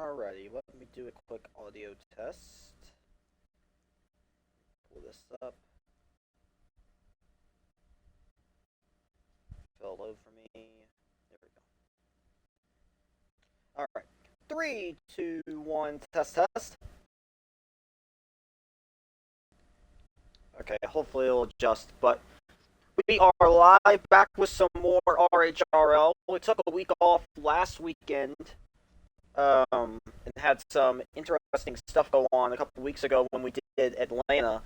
Alrighty, let me do a quick audio test. Pull this up. Fill load for me. There we go. Alright. 3, 2, 1, test. Okay, hopefully it'll adjust, but we are live back with some more RHRL. We took a week off last weekend. And had some interesting stuff go on a couple weeks ago when we did Atlanta.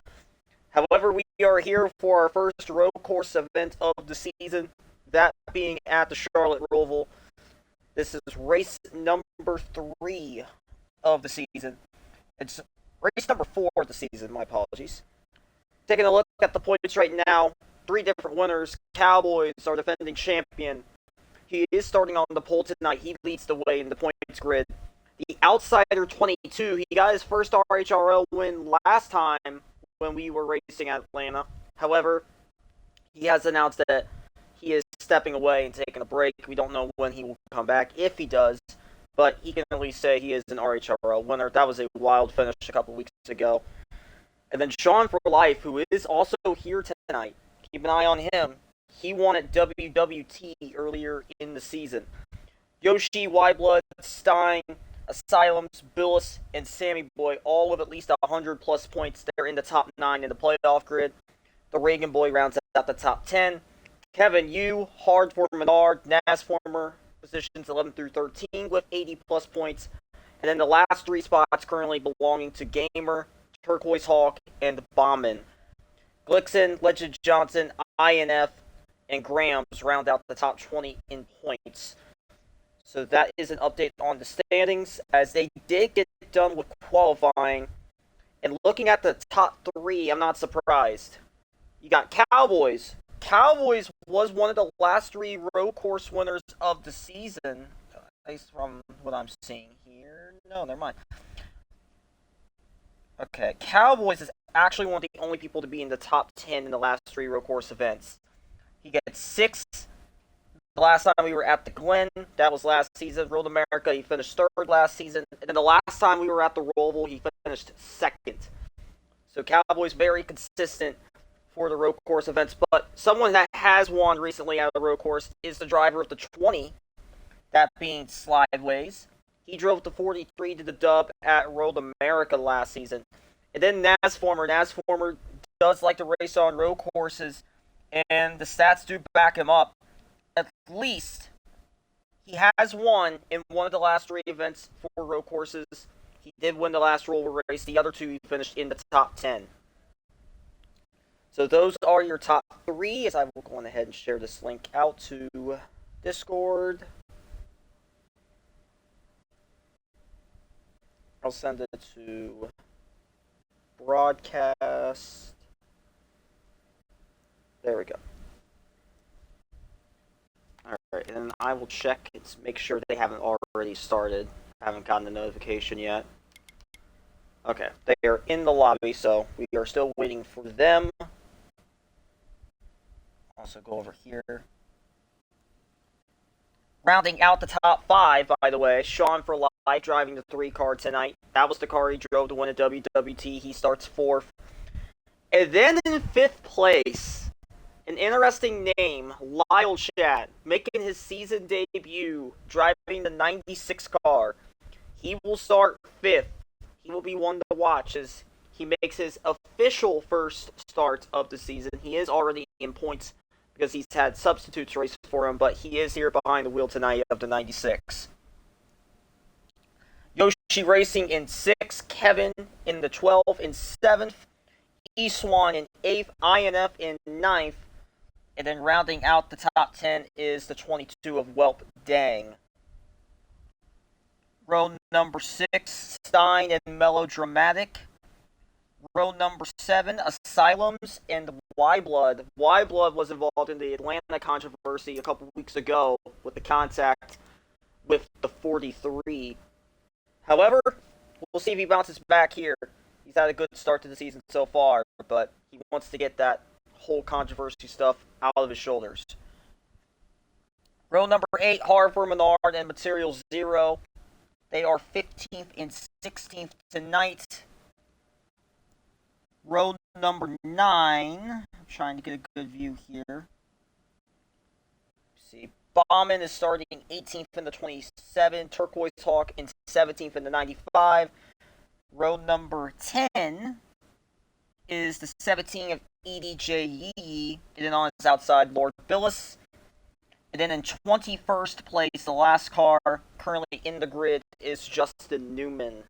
However, we are here for our first road course event of the season, that being at the Charlotte Roval. This is race number 3 of the season. It's race number 4 of the season, my apologies. Taking a look at the points right now, 3 different winners. Cowboys are defending champion. He is starting on the pole tonight. He leads the way in the points grid. The Outsider 22, he got his first RHRL win last time when we were racing at Atlanta. However, he has announced that he is stepping away and taking a break. We don't know when he will come back, if he does, but he can at least say he is an RHRL winner. That was a wild finish a couple weeks ago. And then Sean for Life, who is also here tonight. Keep an eye on him. He won at WWT earlier in the season. Yoshi, Blood, Stein, Asylums, Billis, and Sammy Boy, all with at least 100 plus points. They're in the top 9 in the playoff grid. The Reagan Boy rounds out the top 10. Kevin Yu, Hard for Menard, Nas Former, positions 11 through 13 with 80 plus points. And then the last 3 spots currently belonging to Gamer, Turquoise Hawk, and Bombman. Glixen, Legend Johnson, INF, and Grams round out the top 20 in points. So that is an update on the standings, as they did get done with qualifying. And looking at the top 3, I'm not surprised. You got Cowboys. Cowboys was one of the last 3 road course winners of the season, at least from what I'm seeing here. No, never mind. Okay, Cowboys is actually one of the only people to be in the top 10 in the last 3 road course events. He gets 6. The last time we were at the Glen, that was last season. Road America, he finished 3rd last season. And then the last time we were at the Roval, he finished 2nd. So Cowboys very consistent for the road course events. But someone that has won recently out of the road course is the driver of the 20, that being Slideways. He drove the 43 to the dub at Road America last season. And then Nasformer. Nasformer does like to race on road courses, and the stats do back him up. At least he has won in one of the last 3 events for road courses. He did win the last Roval race. The other 2 he finished in the top 10. So those are your top 3, as I will go on ahead and share this link out to Discord. I'll send it to broadcast. There we go. Alright, and then I will check and make sure they haven't already started. I haven't gotten the notification yet. Okay, they are in the lobby, so we are still waiting for them. Also go over here. Rounding out the top 5, by the way, Sean for Life driving the 3 car tonight. That was the car he drove to win a WWT. He starts 4th. And then in 5th place, an interesting name, Lyle Chad, making his season debut, driving the 96 car. He will start 5th. He will be one to watch as he makes his official first start of the season. He is already in points because he's had substitutes race for him, but he is here behind the wheel tonight of the 96. Yoshi Racing in 6th, Kevin in the 12th, in 7th, Eswan in 8th, INF in 9th, and then rounding out the top 10 is the 22 of Welp Dang. Row number 6, Stein and Melodramatic. Row number 7, Asylums and Y-Blood. Y-Blood was involved in the Atlanta controversy a couple weeks ago with the contact with the 43. However, we'll see if he bounces back here. He's had a good start to the season so far, but he wants to get that whole controversy stuff out of his shoulders. Row number 8, Hard for Menard and Material Zero. They are 15th and 16th tonight. Row number 9. I'm trying to get a good view here. Let's see. Bauman is starting 18th in the 27. Turquoise Hawk in 17th in the 95. Row number 10 is the 17 of EDJ Yee, and then on his outside, Lord Billis. And then in 21st place, the last car currently in the grid is Justin Newman.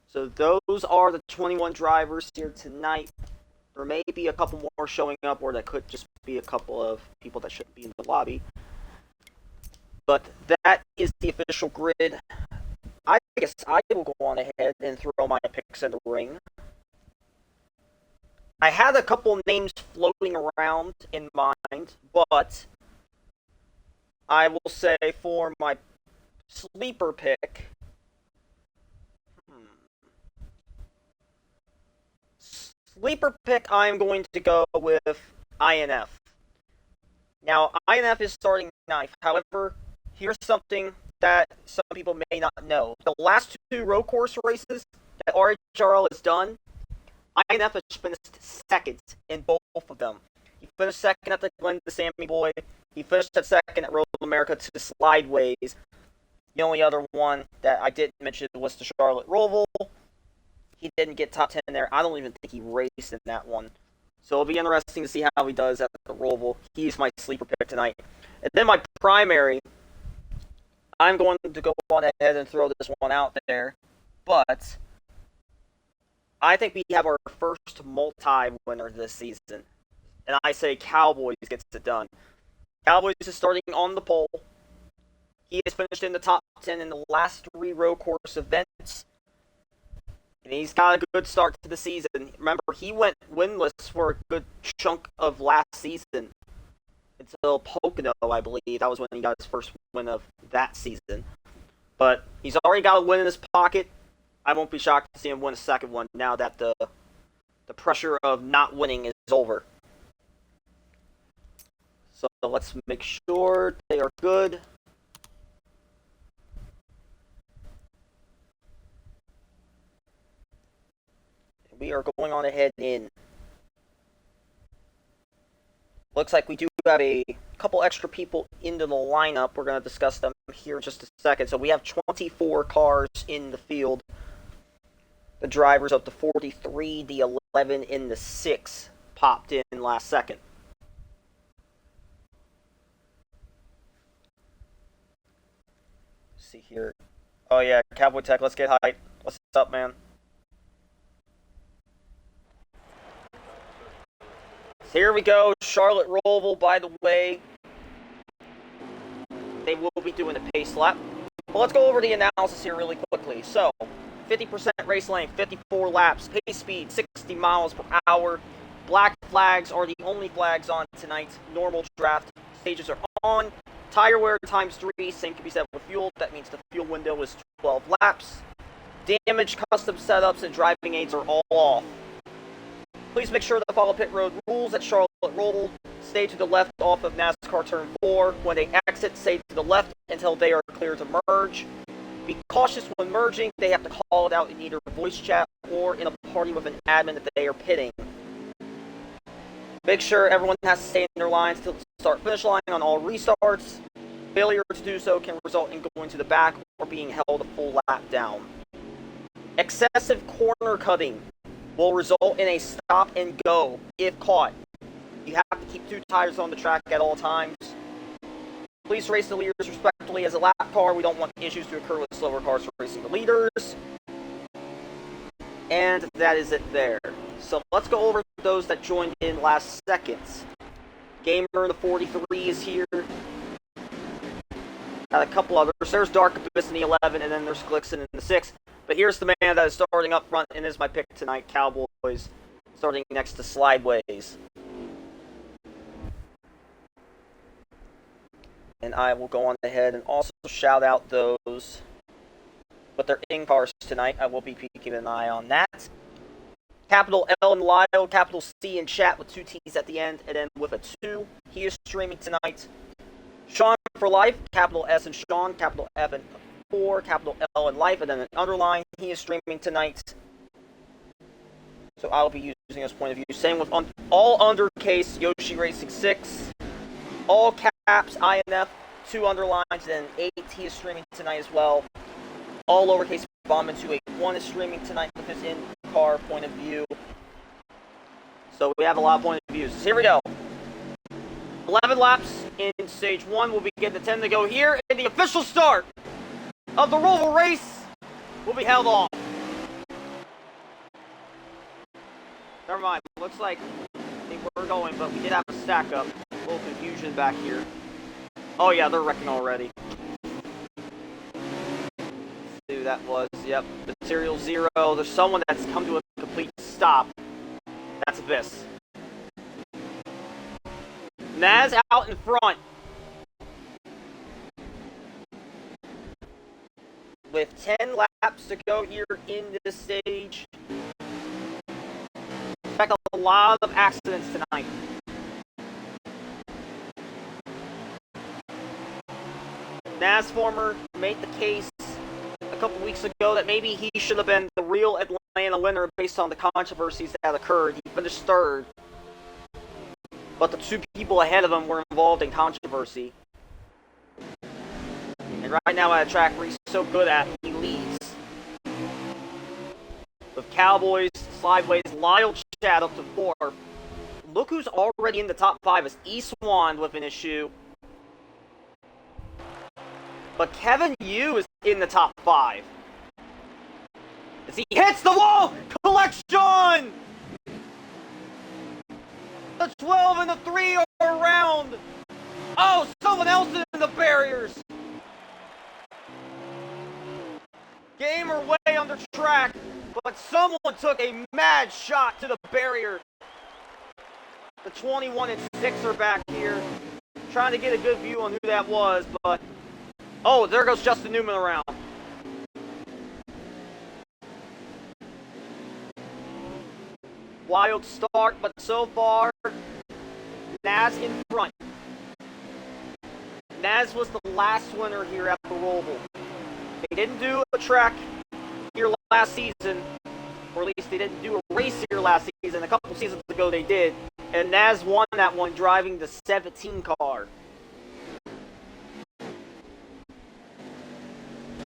So those are the 21 drivers here tonight. There may be a couple more showing up, or that could just be a couple of people that shouldn't be in the lobby. But that is the official grid. I guess I will go on ahead and throw my picks in the ring. I had a couple names floating around in mind, but I will say for my sleeper pick, I'm going to go with INF. Now, INF is starting 9th. However, here's something that some people may not know. The last 2 road course races that RHRL has done, INF has finished second in both of them. He finished second at the Glen to Sammy Boy. He finished at second at Road America to Slideways. The only other one that I didn't mention was the Charlotte Roval. He didn't get top 10 there. I don't even think he raced in that one. So it'll be interesting to see how he does at the Roval. He's my sleeper pick tonight. And then my primary, I'm going to go on ahead and throw this one out there. But I think we have our first multi-winner this season. And I say Cowboys gets it done. Cowboys is starting on the pole. He has finished in the top 10 in the last 3 road course events. And he's got a good start to the season. Remember, he went winless for a good chunk of last season. Until Pocono, I believe. That was when he got his first win of that season. But he's already got a win in his pocket. I won't be shocked to see him win a second one now that the pressure of not winning is over. So let's make sure they are good. We are going on ahead in. Looks like we do have a couple extra people into the lineup. We're going to discuss them here in just a second. So we have 24 cars in the field. The drivers of the 43, the 11, and the 6 popped in last second. Let's see here. Oh yeah, Cowboy Tech, let's get hype. What's up, man? So here we go. Charlotte Roval, by the way. They will be doing a pace lap. Well, let's go over the analysis here really quickly. So, 50% race length, 54 laps, pace speed, 60 miles per hour. Black flags are the only flags on tonight's normal draft. Stages are on. Tire wear times 3, same can be said with fuel. That means the fuel window is 12 laps. Damage, custom setups, and driving aids are all off. Please make sure to follow pit road rules at Charlotte Roval. Stay to the left off of NASCAR Turn 4. When they exit, stay to the left until they are clear to merge. Be cautious when merging. They have to call it out in either voice chat or in a party with an admin if they are pitting. Make sure everyone has to stay in their lines to start-finish line on all restarts. Failure to do so can result in going to the back or being held a full lap down. Excessive corner cutting will result in a stop and go if caught. You have to keep 2 tires on the track at all times. Please race the leaders respectfully as a lap car. We don't want issues to occur with slower cars racing the leaders. And that is it there. So let's go over those that joined in last second. Gamer in the 43 is here. Got a couple others. There's Dark Abyss in the 11, and then there's Glixen in the 6. But here's the man that is starting up front, and is my pick tonight, Cowboys, starting next to Slideways. And I will go on ahead and also shout out those with their in-cars tonight. I will be keeping an eye on that. Capital L in Lyle, capital C in chat with 2 T's at the end, and then with a 2. He is streaming tonight. Sean for life, capital S in Sean, capital F in 4, capital L in life, and then an underline. He is streaming tonight, so I'll be using his point of view. Same with all undercase Yoshi Racing 6, all caps INF, 2 underlines, and 8. He is streaming tonight as well. All lowercase Bomb 281 is streaming tonight with his in-car point of view. So we have a lot of point of views. So here we go. 11 laps in stage 1 will begin to 10 to go here, and the official start of the Roval race will be held off. Never mind, looks like they were going, but we did have a stack up. A little confusion back here. Oh yeah, they're wrecking already. Let's see who that was. Yep, material 0. There's someone that's come to a complete stop. That's Abyss. Naz out in front. With 10 laps to go here in this stage. Expect a lot of accidents tonight. Naz Former made the case a couple weeks ago that maybe he should have been the real Atlanta winner based on the controversies that occurred. He finished 3rd. But the 2 people ahead of him were involved in controversy. And right now at a track where he's so good at, he leads. With Cowboys, Slideways, Lyle Chad up to 4. Look who's already in the top 5 is Eastwand with an issue. But Kevin Yu is in the top 5. As he hits the wall! Collection! The 12 and the 3 are around. Oh, someone else in the barriers. Gamer way under track, but someone took a mad shot to the barrier. The 21 and 6 are back here, trying to get a good view on who that was, but oh, there goes Justin Newman around. Wild start, but so far, Naz in front. Naz was the last winner here at the Roval. They didn't do a track here last season, or at least they didn't do a race here last season. A couple seasons ago they did, and Naz won that one driving the 17 car.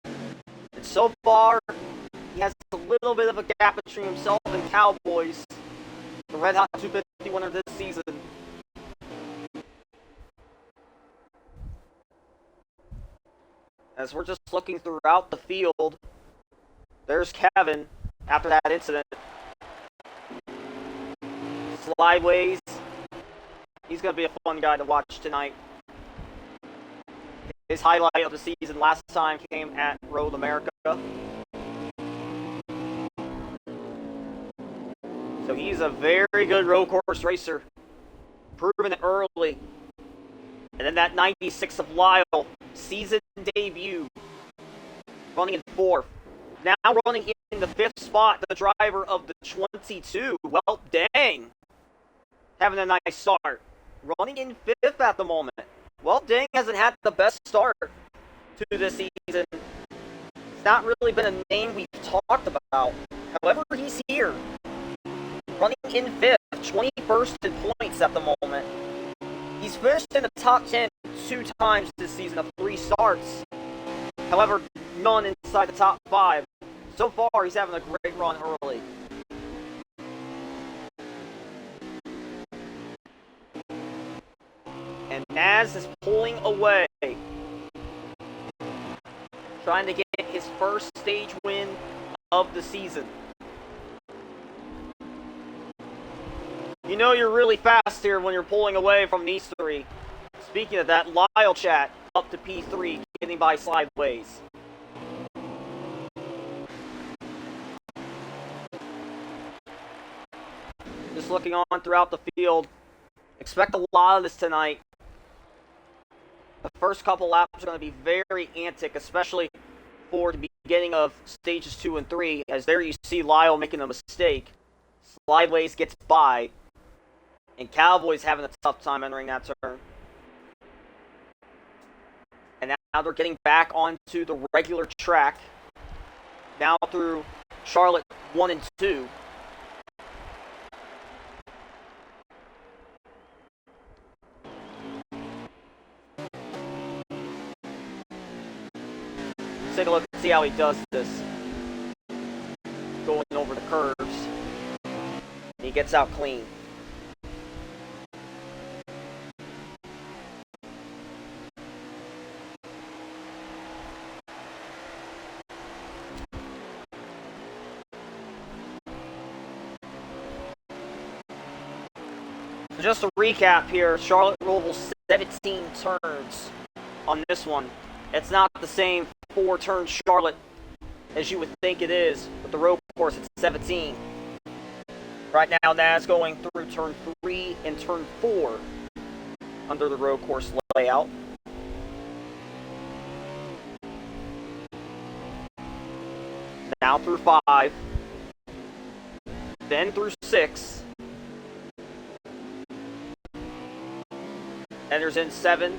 And so far, he has a little bit of a gap between himself and Cowboys, the Red Hot 250 winner this season. As we're just looking throughout the field, there's Kevin after that incident. Slideways. He's going to be a fun guy to watch tonight. His highlight of the season last time came at Road America. So he's a very good road course racer. Proven it early. And then that 96 of Lyle, season debut. Running in 4th. Now running in the 5th spot, the driver of the 22. Well, dang. Having a nice start. Running in 5th at the moment. Well, Dang hasn't had the best start to this season. It's not really been a name we've talked about. However, he's here. Running in 5th, 21st in points at the moment. He's finished in the top 10 2 times this season of 3 starts. However, none inside the top 5. So far, he's having a great run early. And Naz is pulling away. Trying to get his first stage win of the season. You know you're really fast here when you're pulling away from these 3. Speaking of that, Lyle Chat up to P3, getting by Slideways. Just looking on throughout the field. Expect a lot of this tonight. The first couple laps are going to be very antic, especially for the beginning of stages 2 and 3, as there you see Lyle making a mistake. Slideways gets by. And Cowboys having a tough time entering that turn. And now they're getting back onto the regular track. Now through Charlotte 1 and 2. Let's take a look and see how he does this. Going over the curves. He gets out clean. So just to recap here, Charlotte Roval 17 turns on this one. It's not the same 4-turn Charlotte as you would think it is. With the road course, it's 17. Right now, Naz going through turn 3 and turn 4 under the road course layout. Now through 5. Then through 6. Enters in 7.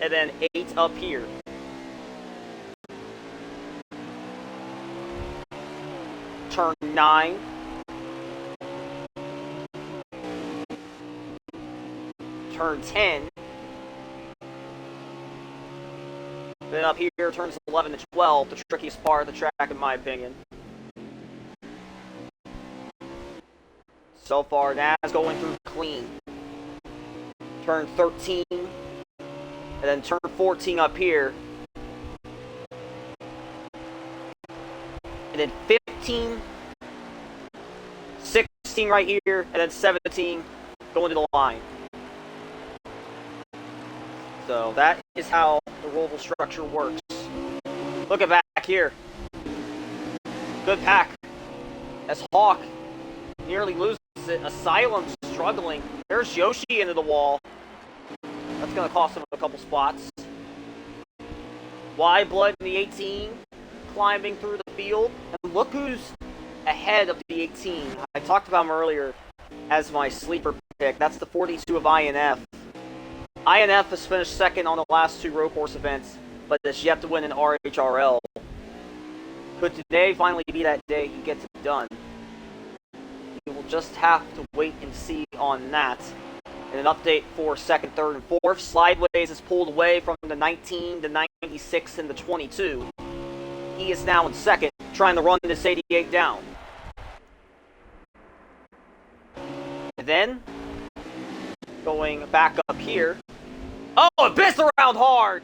And then 8 up here. Turn 9. Turn 10. Then up here, turns 11 to 12, the trickiest part of the track in my opinion. So far, Naz going through clean. Turn 13, and then turn 14 up here. And then 15, 16 right here, and then 17 going to the line. So that is how the Roval structure works. Look at back here. Good pack. As Hawk nearly loses it. Asylum struggling. There's Yoshi into the wall. That's going to cost him a couple spots. Wide Blood in the 18. Climbing through the field. And look who's ahead of the 18. I talked about him earlier as my sleeper pick. That's the 42 of INF. INF has finished second on the last 2 road course events, but has yet to win an RHRL. Could today finally be that day he gets it done? We will just have to wait and see on that. And an update for second, third, and fourth. Slideways is pulled away from the 19, the 96, and the 22. He is now in second, trying to run this 88 down. And then, going back up here. Oh, it pissed around hard!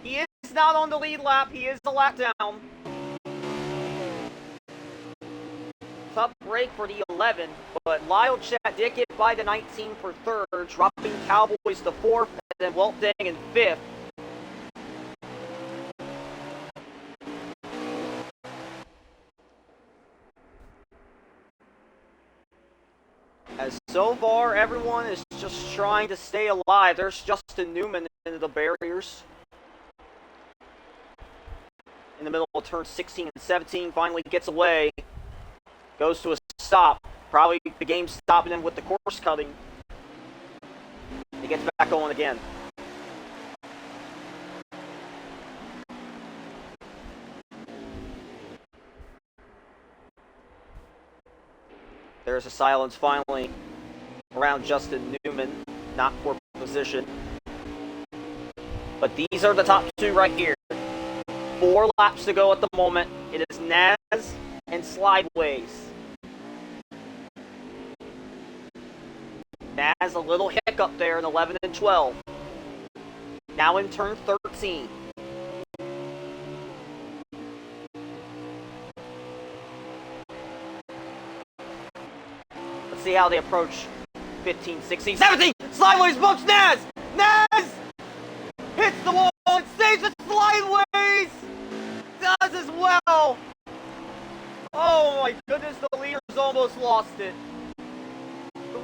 He is not on the lead lap. He is a lap down. Tough break for the 11, but Lyle Chat did get by the 19 for third, dropping Cowboys to 4th, and then Walt Dang in 5th. As so far, everyone is just trying to stay alive. There's Justin Newman into the barriers. In the middle of turn 16 and 17, finally gets away. Goes to a stop. Probably the game stopping him with the course cutting. He gets back going again. There's a silence finally around Justin Newman, not for position. But these are the top 2 right here. 4 laps to go at the moment. It is Naz and Slideways. Naz a little hiccup there in 11 and 12. Now in turn 13. See how they approach 15, 16, 17! Slideways bumps Naz! Naz! Hits the wall and saves it! Slideways! Does as well! Oh my goodness, the leaders almost lost it.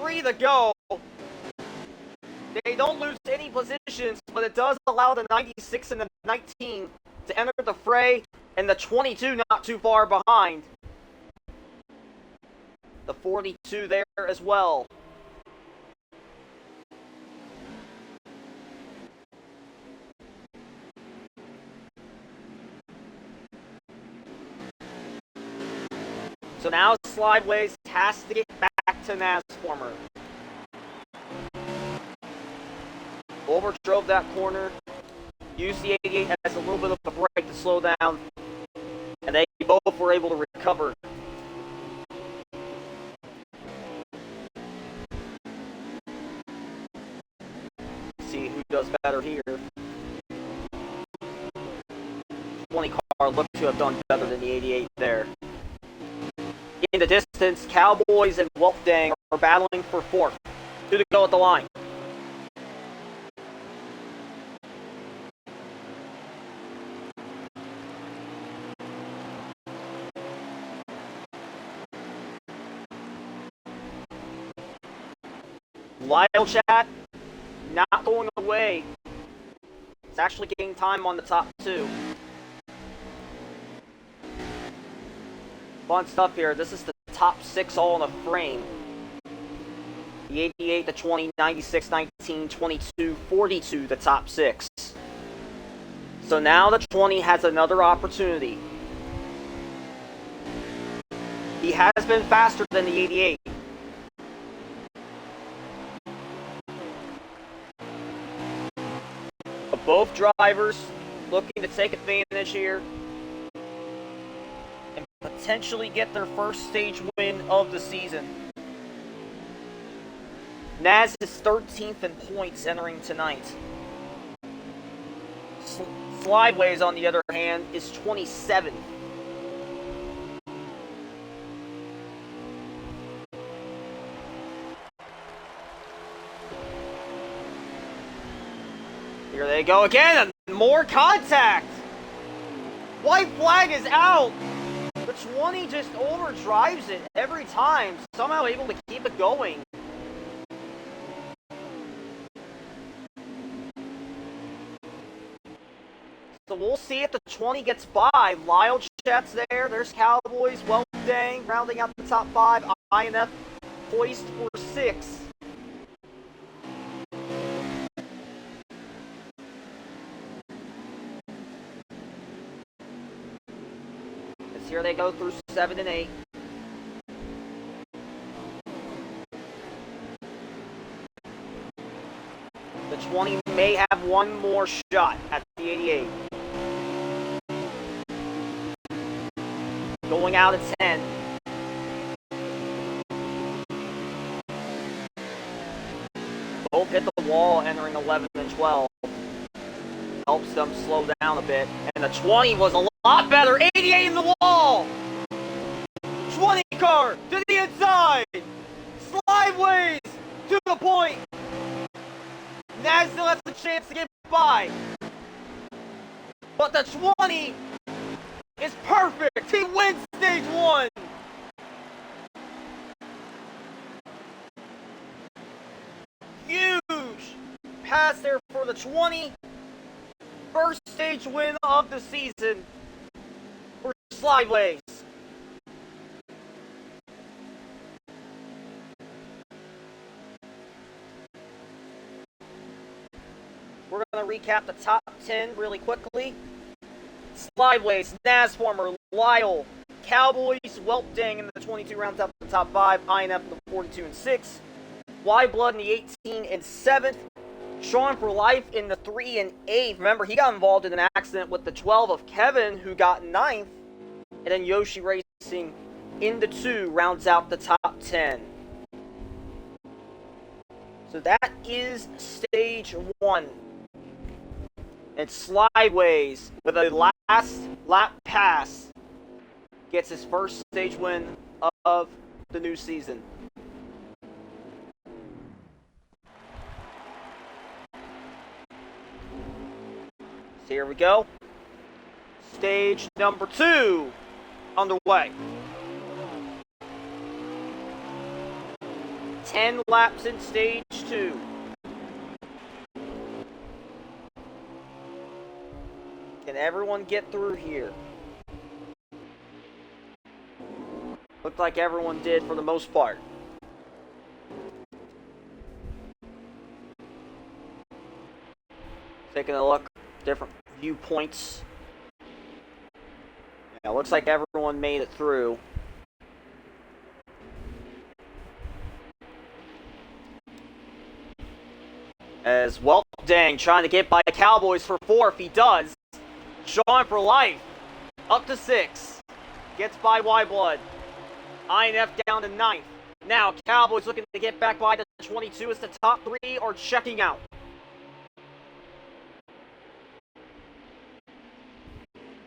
3 to go. They don't lose any positions, but it does allow the 96 and the 19 to enter the fray, and the 22 not too far behind. The 42 there as well. So now Slideways has to get back to Nasformer. Overdrove that corner. Used the 88 as a little bit of a break to slow down. And they both were able to recover. See who does better here. 20 car looked to have done better than the 88 there. In the distance, Cowboys and Wolfgang are battling for fourth. Two to go at the line. Lyle Chat, not going away. It's actually getting time on the top two. Fun stuff here. This is the top six all in a frame. The 88, the 20, 96, 19, 22, 42, the top six. So now the 20 has another opportunity. He has been faster than the 88. But both drivers looking to take advantage here and potentially get their first stage win of the season. Naz is 13th in points entering tonight. Slideways, on the other hand, is 27th. Here they go again, and more contact! White flag is out! The 20 just overdrives it every time, somehow able to keep it going. So we'll see if the 20 gets by. Lyle Chat's there. There's Cowboys, Welfdang, rounding out the top five. INF poised for 6. As here they go through 7 and 8. The 20 may have one more shot at the 88. Going out at 10. Both hit the wall entering 11 and 12. Helps them slow down a bit. And the 20 was a lot better. 88 in the wall! 20 car to the inside! Slideways to the point! Naz still has a chance to get by. But the 20 is perfect. He wins stage 1. Huge pass there for the 20. First stage win of the season for Slideways. We're going to recap the top 10 really quickly. Slideways, Nasformer, Lyle, Cowboys, Welpding in the 22 rounds up the top 5, INF in the 42 and 6, Y-Blood in the 18 and 7th, Sean for Life in the 3 and 8. Remember, he got involved in an accident with the 12 of Kevin, who got 9th, and then Yoshi Racing in the 2 rounds out the top 10. So that is stage 1. And Slideways, with a last lap pass, gets his first stage win of the new season. So here we go. Stage number 2 underway. 10 laps in stage 2. Can everyone get through here? Looked like everyone did for the most part. Taking a look, different viewpoints. Yeah, looks like everyone made it through. As well, dang, trying to get by Cowboys for 4 if he does. Sean for life. Up to 6. Gets by Y-Blood. INF down to 9th. Now, Cowboys looking to get back by the 22 as the top 3 are checking out.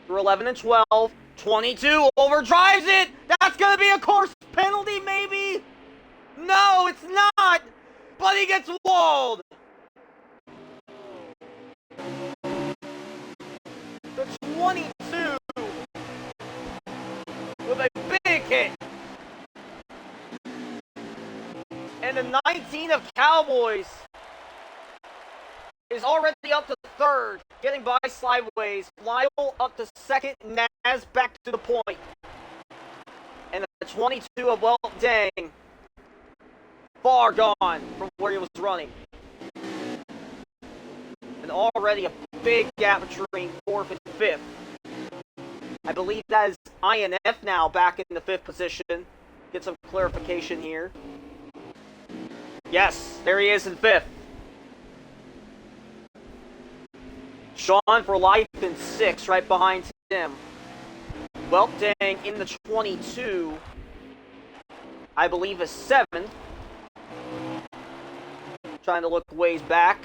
Through 11 and 12. 22 overdrives it. That's going to be a course penalty, maybe? No, it's not. But he gets walled. The 22 with a big hit. And the 19 of Cowboys is already up to 3rd, getting by Slideways. Lyle up to 2nd, Naz back to the point. And the 22 of Well Dang, far gone from where he was running. And already a big gap between 4th and 5th. I believe that is INF now back in the 5th position. Get some clarification here. Yes, there he is in 5th. Sean for life in 6th, right behind him. Well, dang, in the 22, I believe is 7th. Trying to look ways back.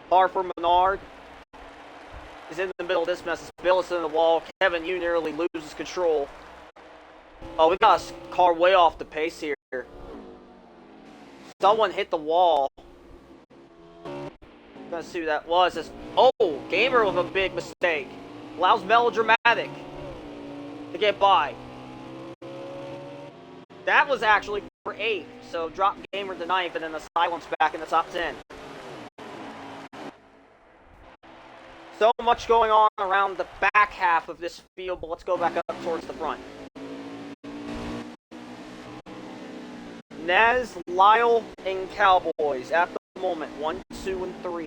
Harper Menard is in the middle of this mess. It's Billis in the wall. Kevin, you nearly loses control. Oh, we got a car way off the pace here. Someone hit the wall. Gonna see who that was. It's, oh, Gamer with a big mistake. Allows Melodramatic to get by. That was actually for 8th, so drop Gamer to 9th, and then the Silence back in the top 10. So much going on around the back half of this field, but let's go back up towards the front. Nez, Lyle, and Cowboys at the moment, 1, 2, and 3.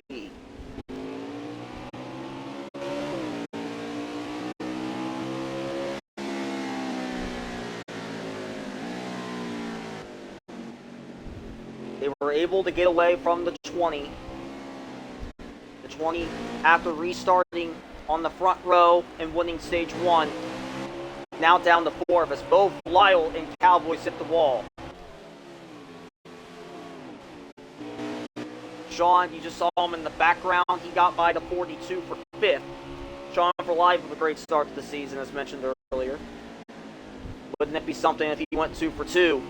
They were able to get away from the 20. The 20 after restarting on the front row and winning stage 1. Now down to 4 as both Lyle and Cowboys hit the wall. Sean, you just saw him in the background. He got by the 42 for 5th. Sean for life with a great start to the season, as mentioned earlier. Wouldn't it be something if he went 2 for 2?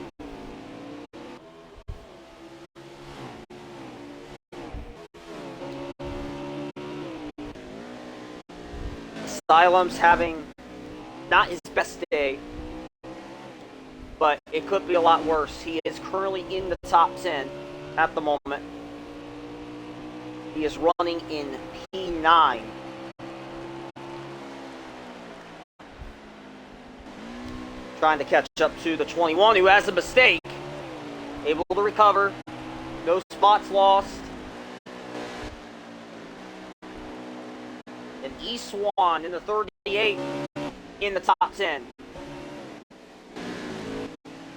Asylum's having not his best day, but it could be a lot worse. He is currently in the top 10 at the moment. He is running in P9. Trying to catch up to the 21 who has a mistake. Able to recover. No spots lost. And E Swan in the 38 in the top 10.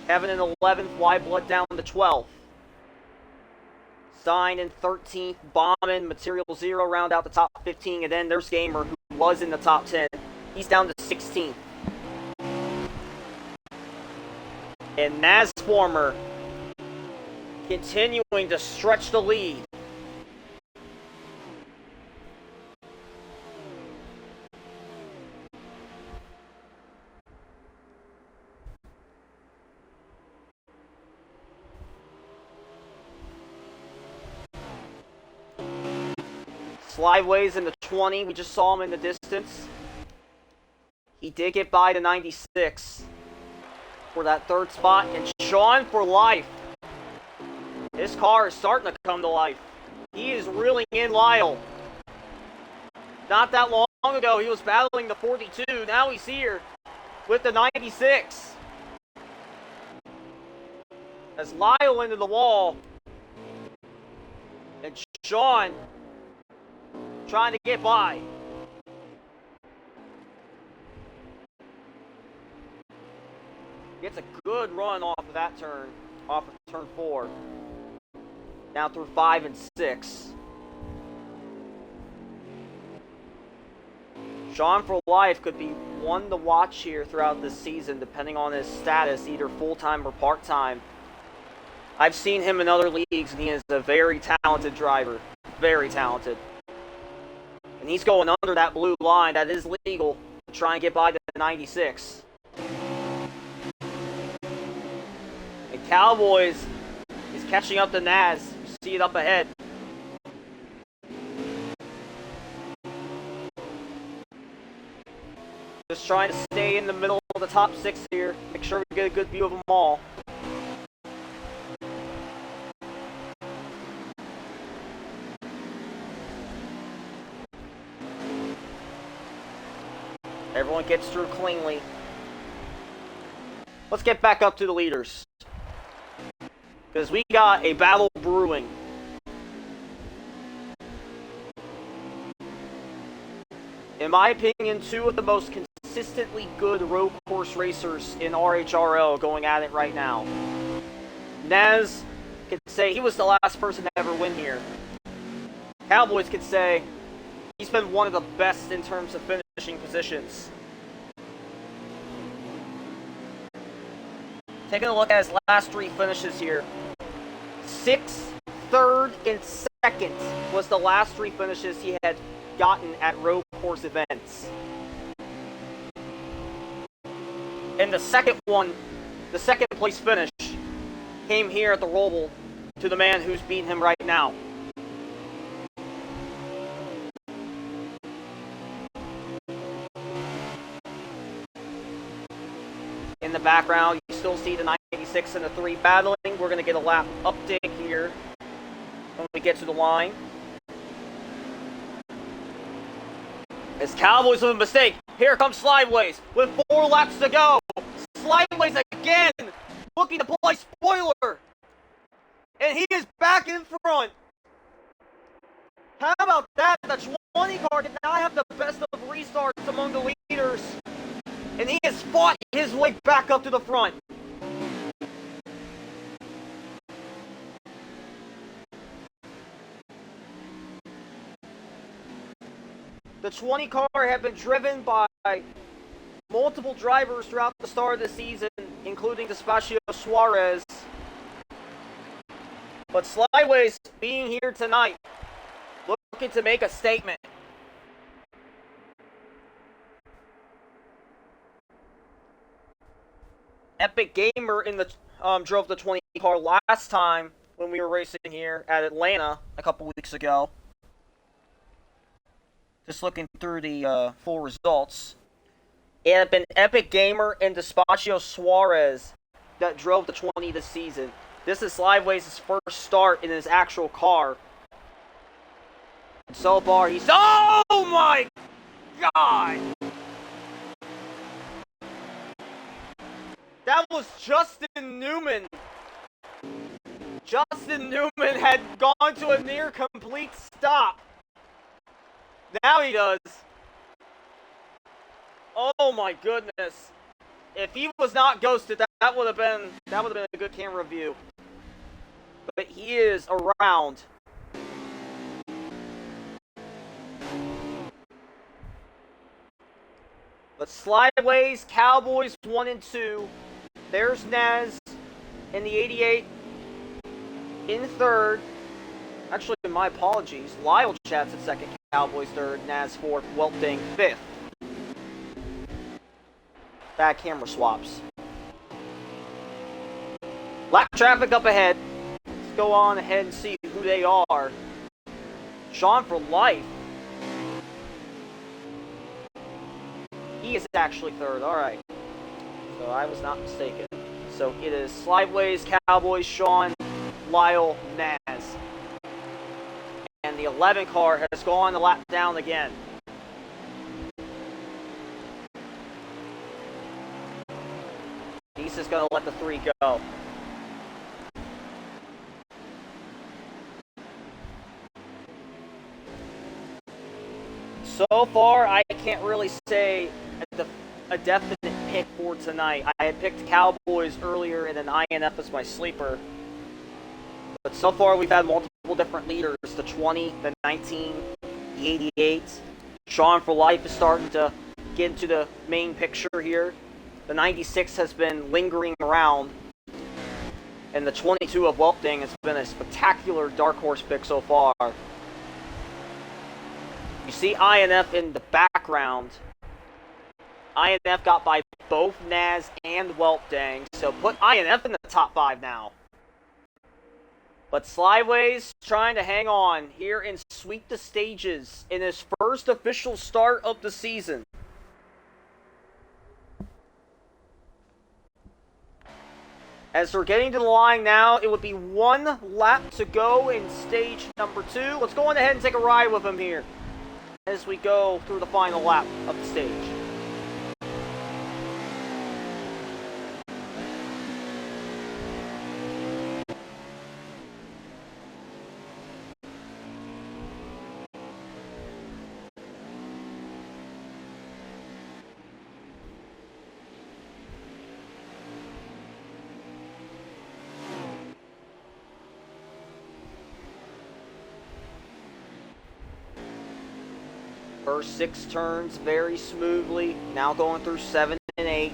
Kevin in 11th, Y Blood down to 12th. Stein in 13th, Bauman, Material Zero round out the top 15, and then there's Gamer who was in the top 10. He's down to 16th. And Nasformer continuing to stretch the lead. Slideways in the 20. We just saw him in the distance. He did get by to 96 for that 3rd spot. And Sean for life. His car is starting to come to life. He is reeling in Lyle. Not that long ago, he was battling the 42. Now he's here with the 96. As Lyle into the wall. And Sean trying to get by. Gets a good run off of that turn, off of turn 4. now through 5 and 6. Sean for life could be one to watch here throughout this season, depending on his status, either full-time or part-time. I've seen him in other leagues, and he is a very talented driver. Very talented. And he's going under that blue line that is legal to try and get by the 96. And Cowboys is catching up to Naz. You see it up ahead. Just trying to stay in the middle of the top 6 here. Make sure we get a good view of them all. Everyone gets through cleanly. Let's get back up to the leaders, because we got a battle brewing. In my opinion, two of the most consistently good road course racers in RHRL going at it right now. Nez could say he was the last person to ever win here. Cowboys could say he's been one of the best in terms of finishing positions. Taking a look at his last 3 finishes here. 6th, 3rd, and 2nd was the last 3 finishes he had gotten at road course events. And the second one, the second place finish, came here at the Roval to the man who's beating him right now. In the background, you still see the 96 and the 3 battling. We're going to get a lap update here when we get to the line. As Cowboys with a mistake, here comes Slideways with 4 laps to go. Slideways again, looking to play spoiler. And he is back in front. How about that? The 20 car did not have the best of restarts among the leaders. And he has fought his way back up to the front. The 20 car had been driven by multiple drivers throughout the start of the season, including Despacio Suarez. But Slideways being here tonight, looking to make a statement. Epic Gamer in the drove the 20 car last time when we were racing here at Atlanta a couple weeks ago. Just looking through the full results. It had been Epic Gamer and Despacio Suarez that drove the 20 this season. This is Slideways' first start in his actual car. And so far, he's... Oh my God! That was Justin Newman. Justin Newman had gone to a near complete stop. Now he does. Oh my goodness. If he was not ghosted, that would have been a good camera view. But he is around. But Slideways, Cowboys 1 and 2. There's Nez in the 88 in 3rd. Actually, my apologies. Lyle Chats at 2nd, Cowboys 3rd, Naz 4th, Welting 5th. Bad camera swaps. Lap traffic up ahead. Let's go on ahead and see who they are. Sean for life. He is actually 3rd. Alright. So I was not mistaken. So it is Slideways, Cowboys, Sean, Lyle, Naz. And the 11 car has gone the lap down again. He's just going to let the 3 go. So far, I can't really say a definite pick for tonight. I had picked Cowboys earlier and then INF as my sleeper. But so far, we've had multiple different leaders. The 20, the 19, the 88. Sean for Life is starting to get into the main picture here. The 96 has been lingering around. And the 22 of Welpding has been a spectacular dark horse pick so far. You see INF in the background. INF got by both Naz and Welpding, so put INF in the top 5 now. But Slideways trying to hang on here and sweep the stages in his first official start of the season. As we're getting to the line now, it would be 1 lap to go in stage number 2. Let's go on ahead and take a ride with him here as we go through the final lap of the stage. First 6 turns very smoothly. Now going through 7 and 8.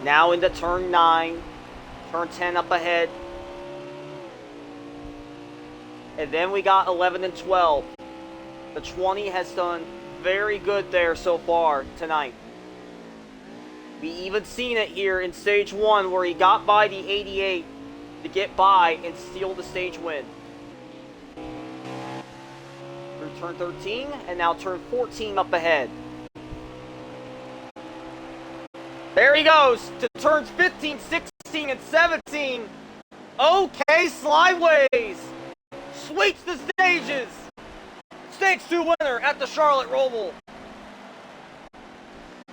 Now into turn 9. Turn 10 up ahead. And then we got 11 and 12. The 20 has done very good there so far tonight. We even seen it here in stage 1 where he got by the 88. To get by and steal the stage win. Through turn 13 and now turn 14 up ahead. There he goes to turns 15, 16, and 17. Okay, Slideways sweeps the stages. Stage 2 winner at the Charlotte Roval.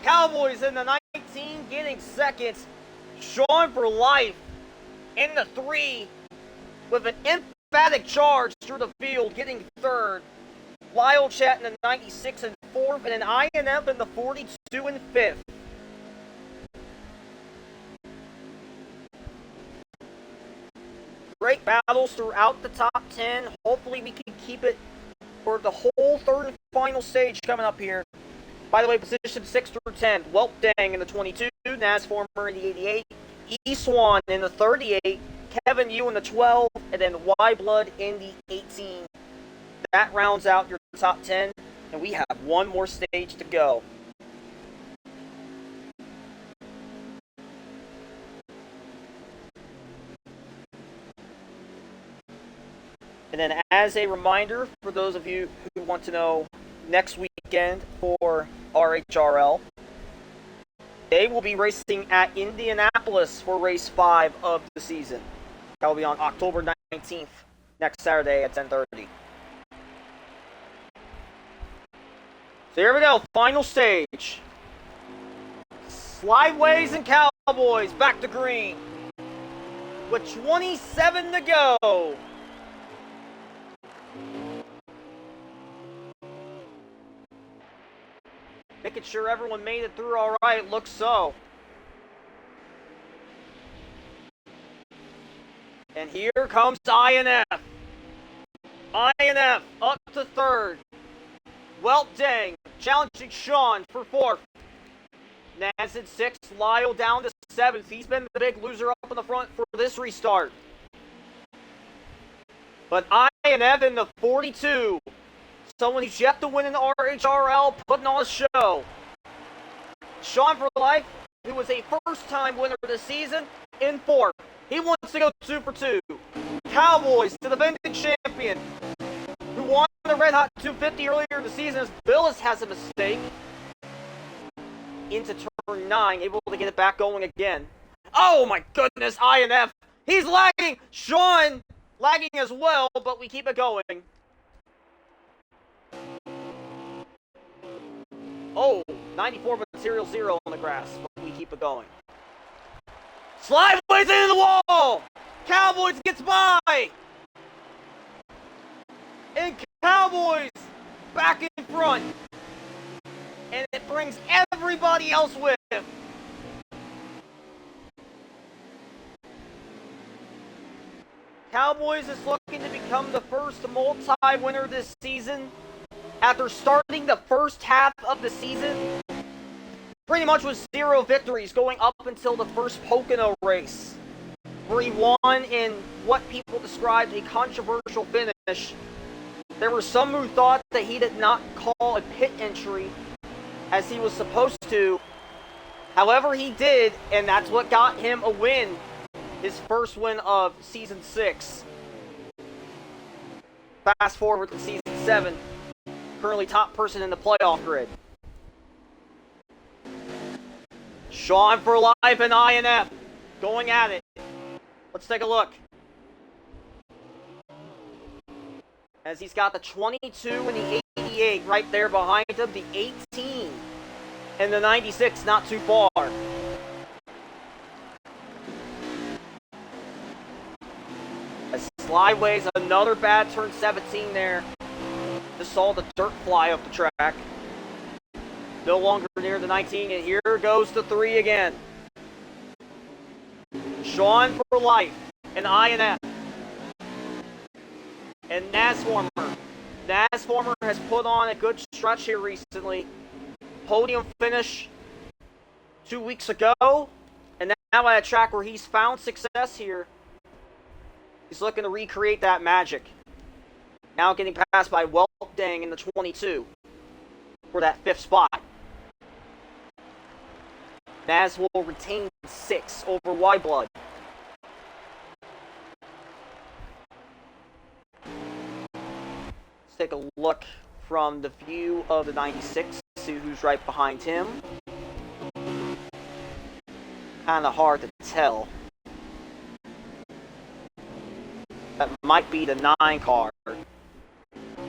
Cowboys in the 19 getting second. Sean for Life in the 3, with an emphatic charge through the field, getting third. Lyle Chat in the 96 and 4th, and an INF in the 42 and 5th. Great battles throughout the top 10. Hopefully we can keep it for the whole third and final stage coming up here. By the way, position 6 through 10, Welpding in the 22, Naz Former in the 88, E-Swan in the 38, Kevin Yu in the 12, and then Y-Blood in the 18. That rounds out your top 10, and we have one more stage to go. And then as a reminder, for those of you who want to know, next weekend for RHRL, they will be racing at Indianapolis for race 5 of the season. That will be on October 19th, next Saturday at 10:30. So here we go, final stage. Slideways and Cowboys back to green with 27 to go. Making sure everyone made it through all right. Looks so. And here comes INF. INF up to third. Welpding challenging Sean for 4th. Naz at 6th. Lyle down to 7th. He's been the big loser up in the front for this restart. But INF in the 42. Someone who's yet to win an RHRL, putting on a show. Sean for Life, who was a first-time winner this season, in 4th. He wants to go 2 for 2. Cowboys, the defending champion, who won the Red Hot 250 earlier in the season, as Billis has a mistake. Into turn 9, able to get it back going again. Oh my goodness, INF. He's lagging. Sean lagging as well, but we keep it going. Oh, 94 material 0 on the grass, but we keep it going. Slideways into the wall! Cowboys gets by! And Cowboys back in front. And it brings everybody else with him. Cowboys is looking to become the first multi-winner this season after starting the first half of the season pretty much with 0 victories going up until the first Pocono race, where he won in what people described a controversial finish. There were some who thought that he did not call a pit entry as he was supposed to. However, he did, and that's what got him a win. His first win of Season 6. Fast forward to Season 7. Currently top person in the playoff grid. Sean for life and INF. Going at it. Let's take a look. As he's got the 22 and the 88 right there behind him. The 18 and the 96 not too far. As Slideways, another bad turn 17 there. Just saw the dirt fly off the track. No longer near the 19, and here goes the 3 again. Sean for life, and INF. And Nasformer. Nasformer has put on a good stretch here recently. Podium finish 2 weeks ago, and now at a track where he's found success here. He's looking to recreate that magic. Now getting passed by Welpdang in the 22 for that 5th spot. Naz will retain 6 over Wyblood. Let's take a look from the view of the 96, see who's right behind him. Kind of hard to tell. That might be the 9 car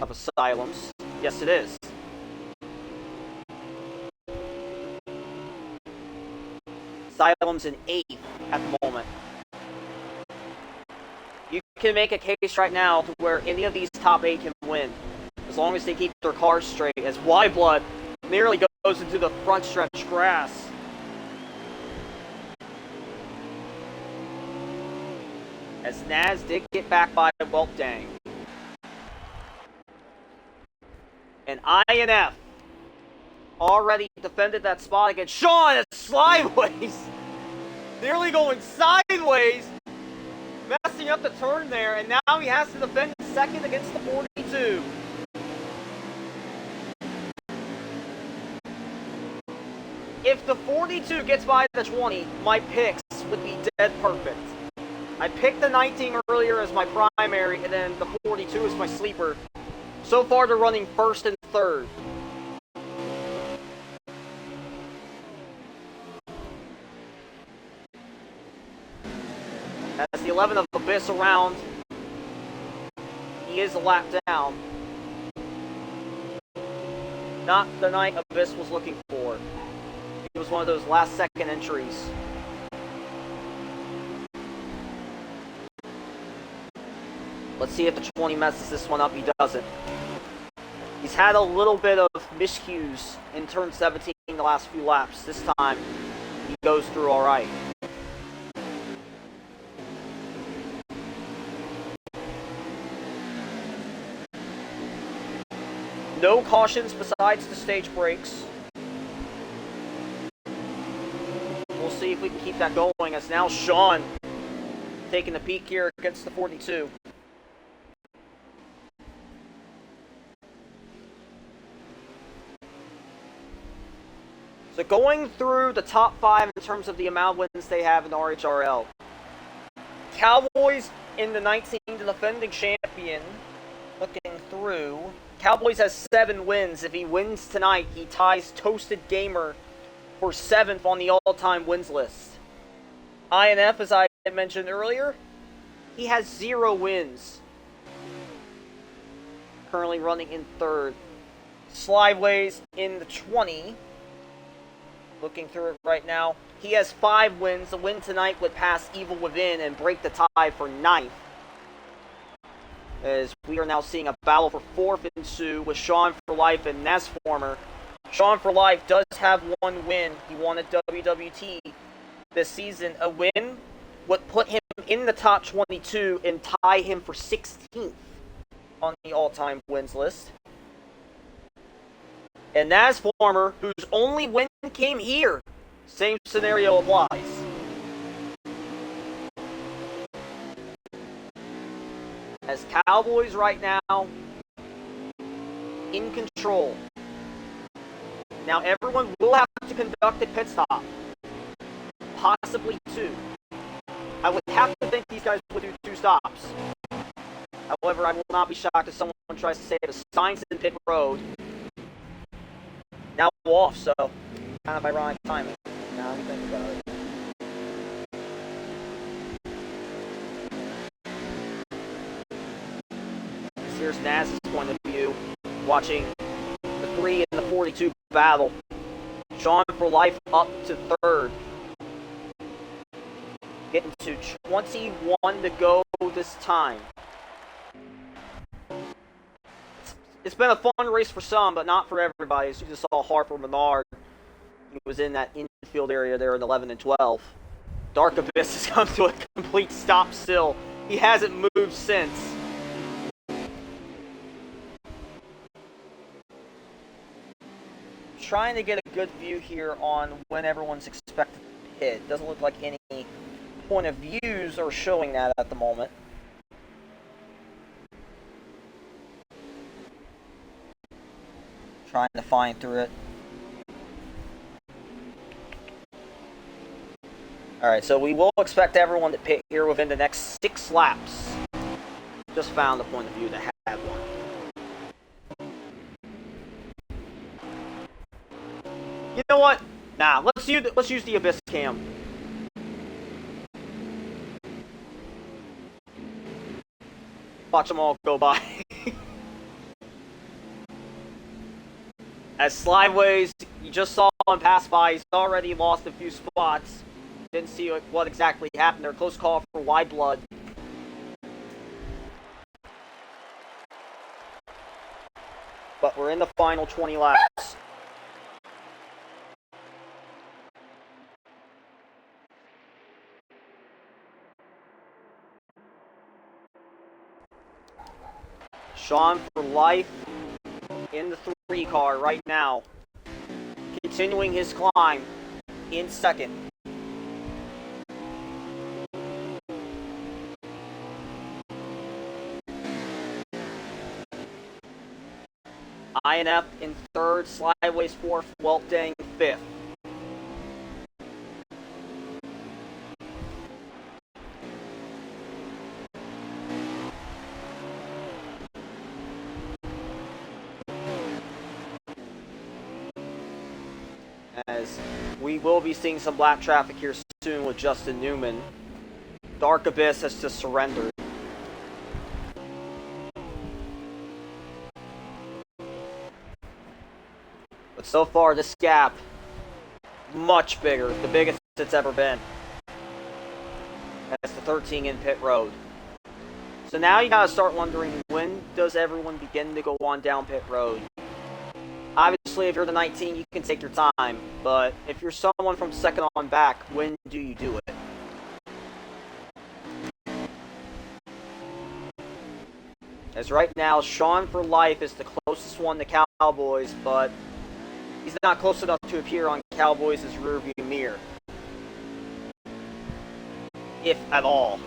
of Asylums. Yes, it is. Asylum's in 8th at the moment. You can make a case right now to where any of these top 8 can win, as long as they keep their cars straight, as Wyblood nearly goes into the front stretch grass. As Naz did get back by Welpdang. And INF already defended that spot against Sean as Slideways. Nearly going sideways. Messing up the turn there, and now he has to defend second against the 42. If the 42 gets by the 20, my picks would be dead perfect. I picked the 19 earlier as my primary, and then the 42 is my sleeper. So far, they're running first and third. As the 11 of Abyss around, he is a lap down. Not the night Abyss was looking for. It was one of those last-second entries. Let's see if the 20 messes this one up. He doesn't. He's had a little bit of miscues in turn 17 the last few laps. This time, he goes through all right. No cautions besides the stage brakes. We'll see if we can keep that going, as now Sean taking the peak here against the 42. So going through the top 5 in terms of the amount of wins they have in the RHRL. Cowboys in the 19, the defending champion. Looking through, Cowboys has 7 wins. If he wins tonight, he ties Toasted Gamer for 7th on the all-time wins list. INF, as I mentioned earlier, he has 0 wins. Currently running in 3rd. Slideways in the 20. Looking through it right now, he has 5 wins. A win tonight would pass Evil Within and break the tie for 9th. As we are now seeing a battle for 4th ensue with Sean for Life and Nasformer. Sean for Life does have 1 win. He won a WWT this season. A win would put him in the top 22 and tie him for 16th on the all-time wins list. And Naz Farmer, whose only win came here, same scenario applies. As Cowboys right now in control. Now everyone will have to conduct a pit stop. Possibly 2. I would have to think these guys would do 2 stops. However, I will not be shocked if someone tries to save a signs in pit road. Now off, so kind of ironic timing. Now I'm thinking about it. Here's Naz's point of view, watching the 3 and the 42 battle. Sean for life up to 3rd. Getting to 21 to go this time. It's been a fun race for some, but not for everybody. As you just saw Harper Menard, he was in that infield area there in 11 and 12. Dark Abyss has come to a complete stop still. He hasn't moved since. Trying to get a good view here on when everyone's expected to hit. Doesn't look like any point of views are showing that at the moment. Trying to find through it. Alright, so we will expect everyone to pit here within the next 6 laps. Just found the point of view that had one. You know what? Nah, let's use the Abyss cam. Watch them all go by. As Slideways, you just saw him pass by. He's already lost a few spots. Didn't see what exactly happened there. Close call for wide blood. But we're in the final 20 laps. Sean for life in the 3 car right now. Continuing his climb in 2nd. INF in 3rd, Slideways 4th, Weltdang 5th. As we will be seeing some black traffic here soon with Justin Newman. Dark Abyss has just surrendered. But so far, this gap, much bigger, the biggest it's ever been. That's the 13 in pit road. So now you gotta start wondering, when does everyone begin to go on down pit road? Obviously, if you're the 19, you can take your time, but if you're someone from 2nd on back, when do you do it? As right now, Sean for life is the closest one to Cowboys, but he's not close enough to appear on Cowboys' rearview mirror. If at all.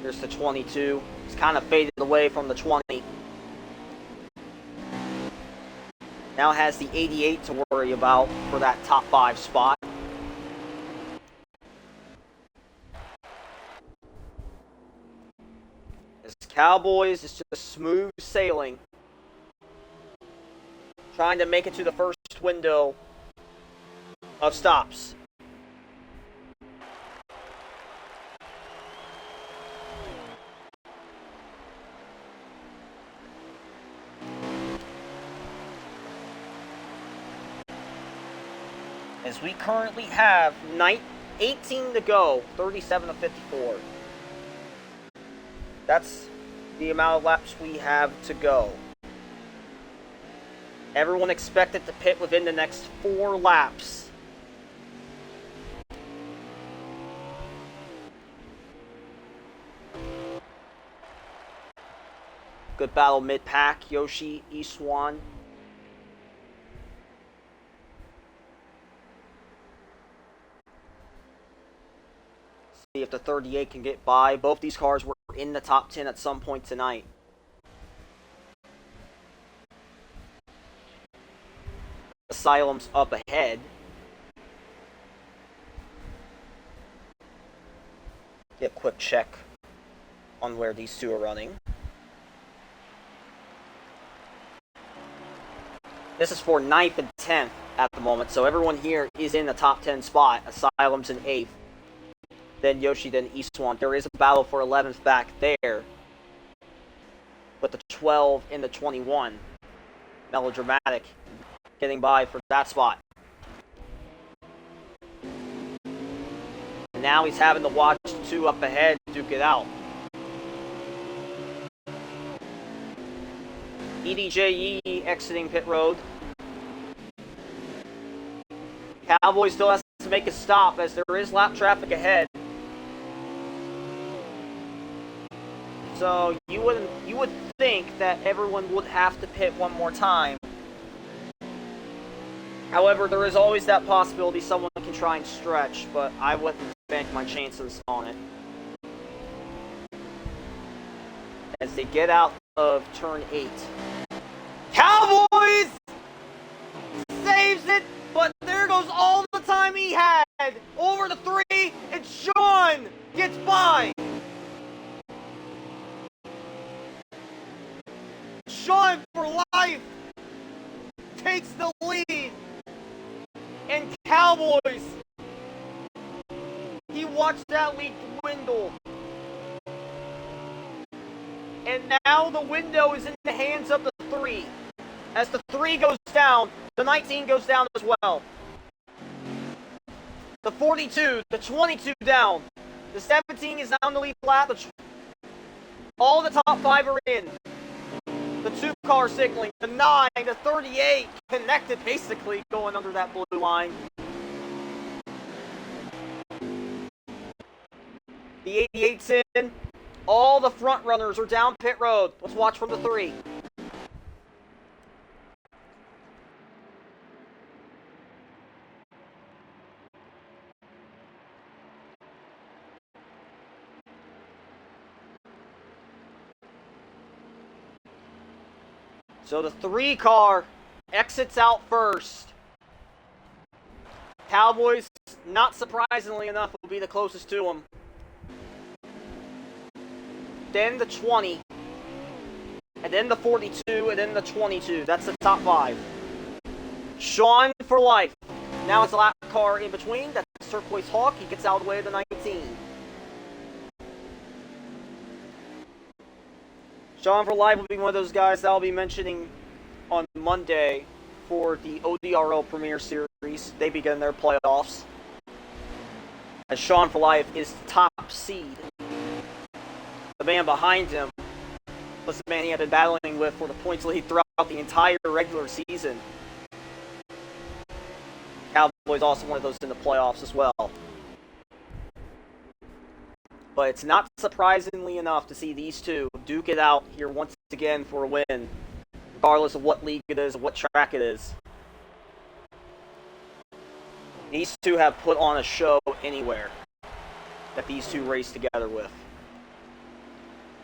Here's the 22. It's kind of faded away from the 20. Now has the 88 to worry about for that top 5 spot. As Cowboys is just smooth sailing. Trying to make it to the first window of stops. As we currently have 18 to go, 37 to 54. That's the amount of laps we have to go. Everyone expected to pit within the next 4 laps. Good battle mid-pack. Yoshi, Iswan. See if the 38 can get by. Both these cars were in the top 10 at some point tonight. Asylum's up ahead. Get a quick check on where these two are running. This is for 9th and 10th at the moment, so everyone here is in the top 10 spot. Asylum's in 8th. Then Yoshi, then Iswan. There is a battle for 11th back there. With the 12 and the 21. Melodramatic getting by for that spot. And now he's having to watch the 2 up ahead duke it out. EDJE exiting pit road. Cowboy still has to make a stop as there is lap traffic ahead. So you would think that everyone would have to pit one more time. However, there is always that possibility someone can try and stretch, but I wouldn't bank my chances on it. As they get out of turn 8. Cowboys saves it, but there goes all the time he had over the 3, and Sean gets by. Sean for life takes the lead, and Cowboys, he watched that lead dwindle. And now the window is in the hands of the 3. As the 3 goes down, the 19 goes down as well. The 42, the 22 down. The 17 is down the lead lap. All the top 5 are in. The 2 car signaling. The 9, the 38 connected basically going under that blue line. The 88's in. All the front runners are down pit road. Let's watch from the 3. So the 3 car exits out first. Cowboys, not surprisingly enough, will be the closest to him. Then the 20. And then the 42, and then the 22. That's the top 5. Sean for life. Now it's a lap car in between. That's Turquoise Hawk. He gets out of the way of the 19. Sean for life will be one of those guys that I'll be mentioning on Monday for the ODRL Premier Series. They begin their playoffs. As Sean for life is top seed. The man behind him was the man he had been battling with for the points lead throughout the entire regular season. Cowboys also one of those in the playoffs as well. But it's not surprisingly enough to see these two duke it out here once again for a win, regardless of what league it is, what track it is. These two have put on a show anywhere that these two race together with.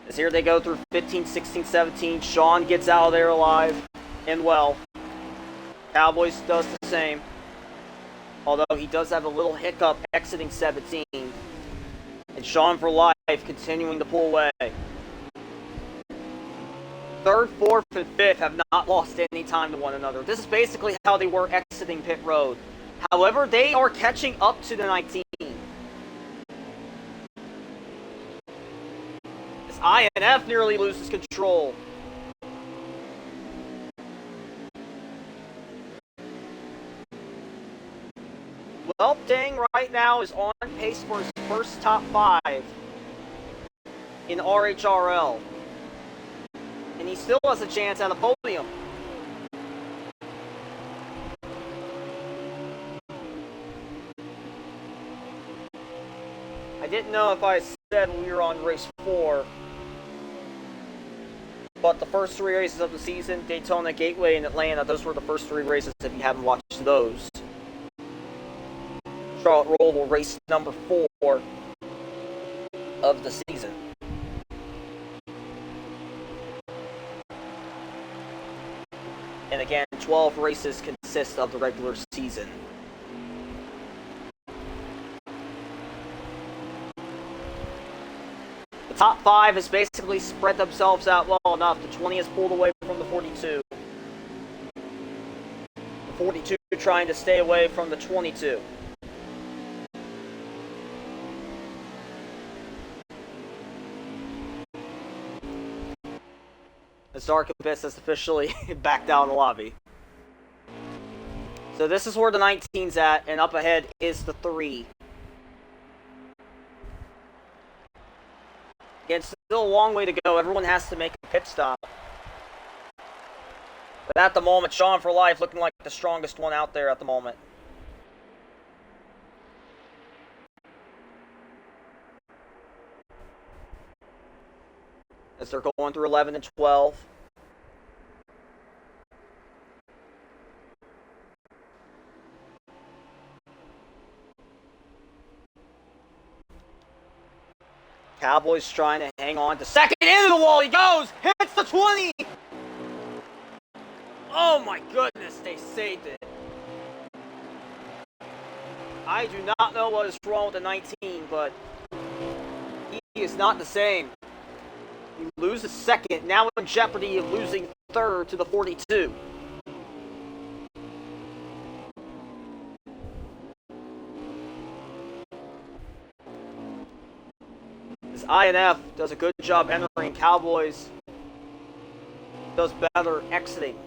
As here they go through 15, 16, 17. Sean gets out of there alive and well. Cowboys does the same. Although he does have a little hiccup exiting 17. And Sean for life continuing to pull away. 3rd, 4th, and 5th have not lost any time to one another. This is basically how they were exiting pit road. However, they are catching up to the 19. As INF nearly loses control. Well, Dang right now is on pace for his first top 5. in RHRL. And he still has a chance at a podium. I didn't know if I said we were on race 4, but the first 3 races of the season, Daytona, Gateway, and Atlanta, those were the first 3 races if you haven't watched those. Charlotte Roval race number 4 of the season. And again, 12 races consist of the regular season. The top 5 has basically spread themselves out well enough. The 20 has pulled away from the 42. The 42 trying to stay away from the 22. As Dark Abyss has officially backed out of the lobby. So this is where the 19's at, and up ahead is the 3. Again, it's still a long way to go. Everyone has to make a pit stop. But at the moment, Sean for Life looking like the strongest one out there at the moment. As they're going through 11 and 12. Cowboys trying to hang on to second into the wall. He goes, hits the 20. Oh my goodness, they saved it. I do not know what is wrong with the 19, but he is not the same. He loses second, now in jeopardy of losing third to the 42. As INF does a good job entering, Cowboys does better exiting.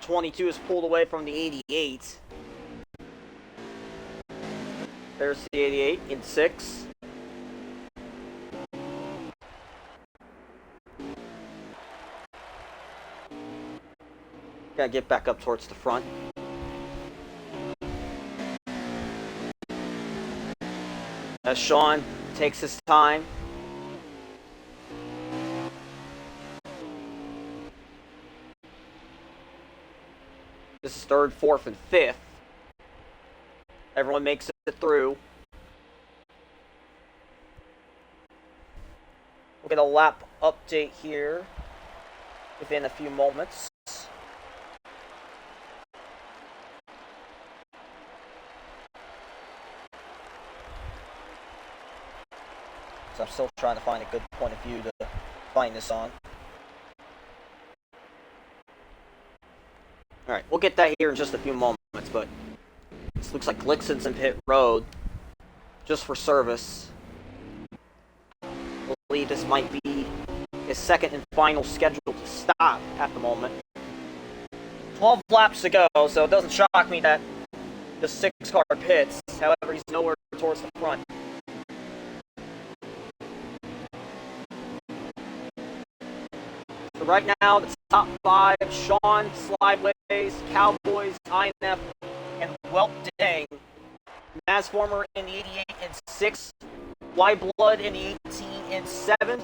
22 is pulled away from the 88. There's the 88 in 6. Gotta get back up towards the front. As Sean takes his time. This is 3rd, 4th, and 5th. Everyone makes it through. We'll get a lap update here within a few moments. So I'm still trying to find a good point of view to find this on. Alright, we'll get that here in just a few moments, but this looks like Glixon's in pit road just for service. I believe this might be his second and final scheduled to stop at the moment. 12 laps to go, so it doesn't shock me that the 6-car pits. However, he's nowhere towards the front. So right now, the top 5, Sean, Slideways, Cowboys, INF, and Welp Dang. Mazformer in the 88 and 6th. Blood in the 18 and 7th.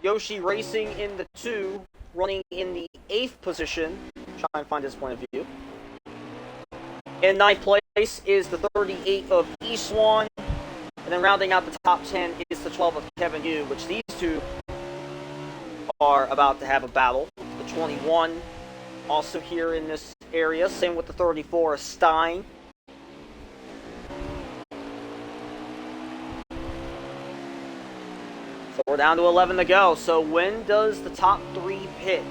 Yoshi Racing in the 2, running in the 8th position. Try and find his point of view. In 9th place is the 38 of Eastlawn. And then rounding out the top 10 is the 12 of Kevin Yu, which these two are about to have a battle. The 21 also here in this area. Same with the 34 of Stein. So we're down to 11 to go. So when does the top 3 pit?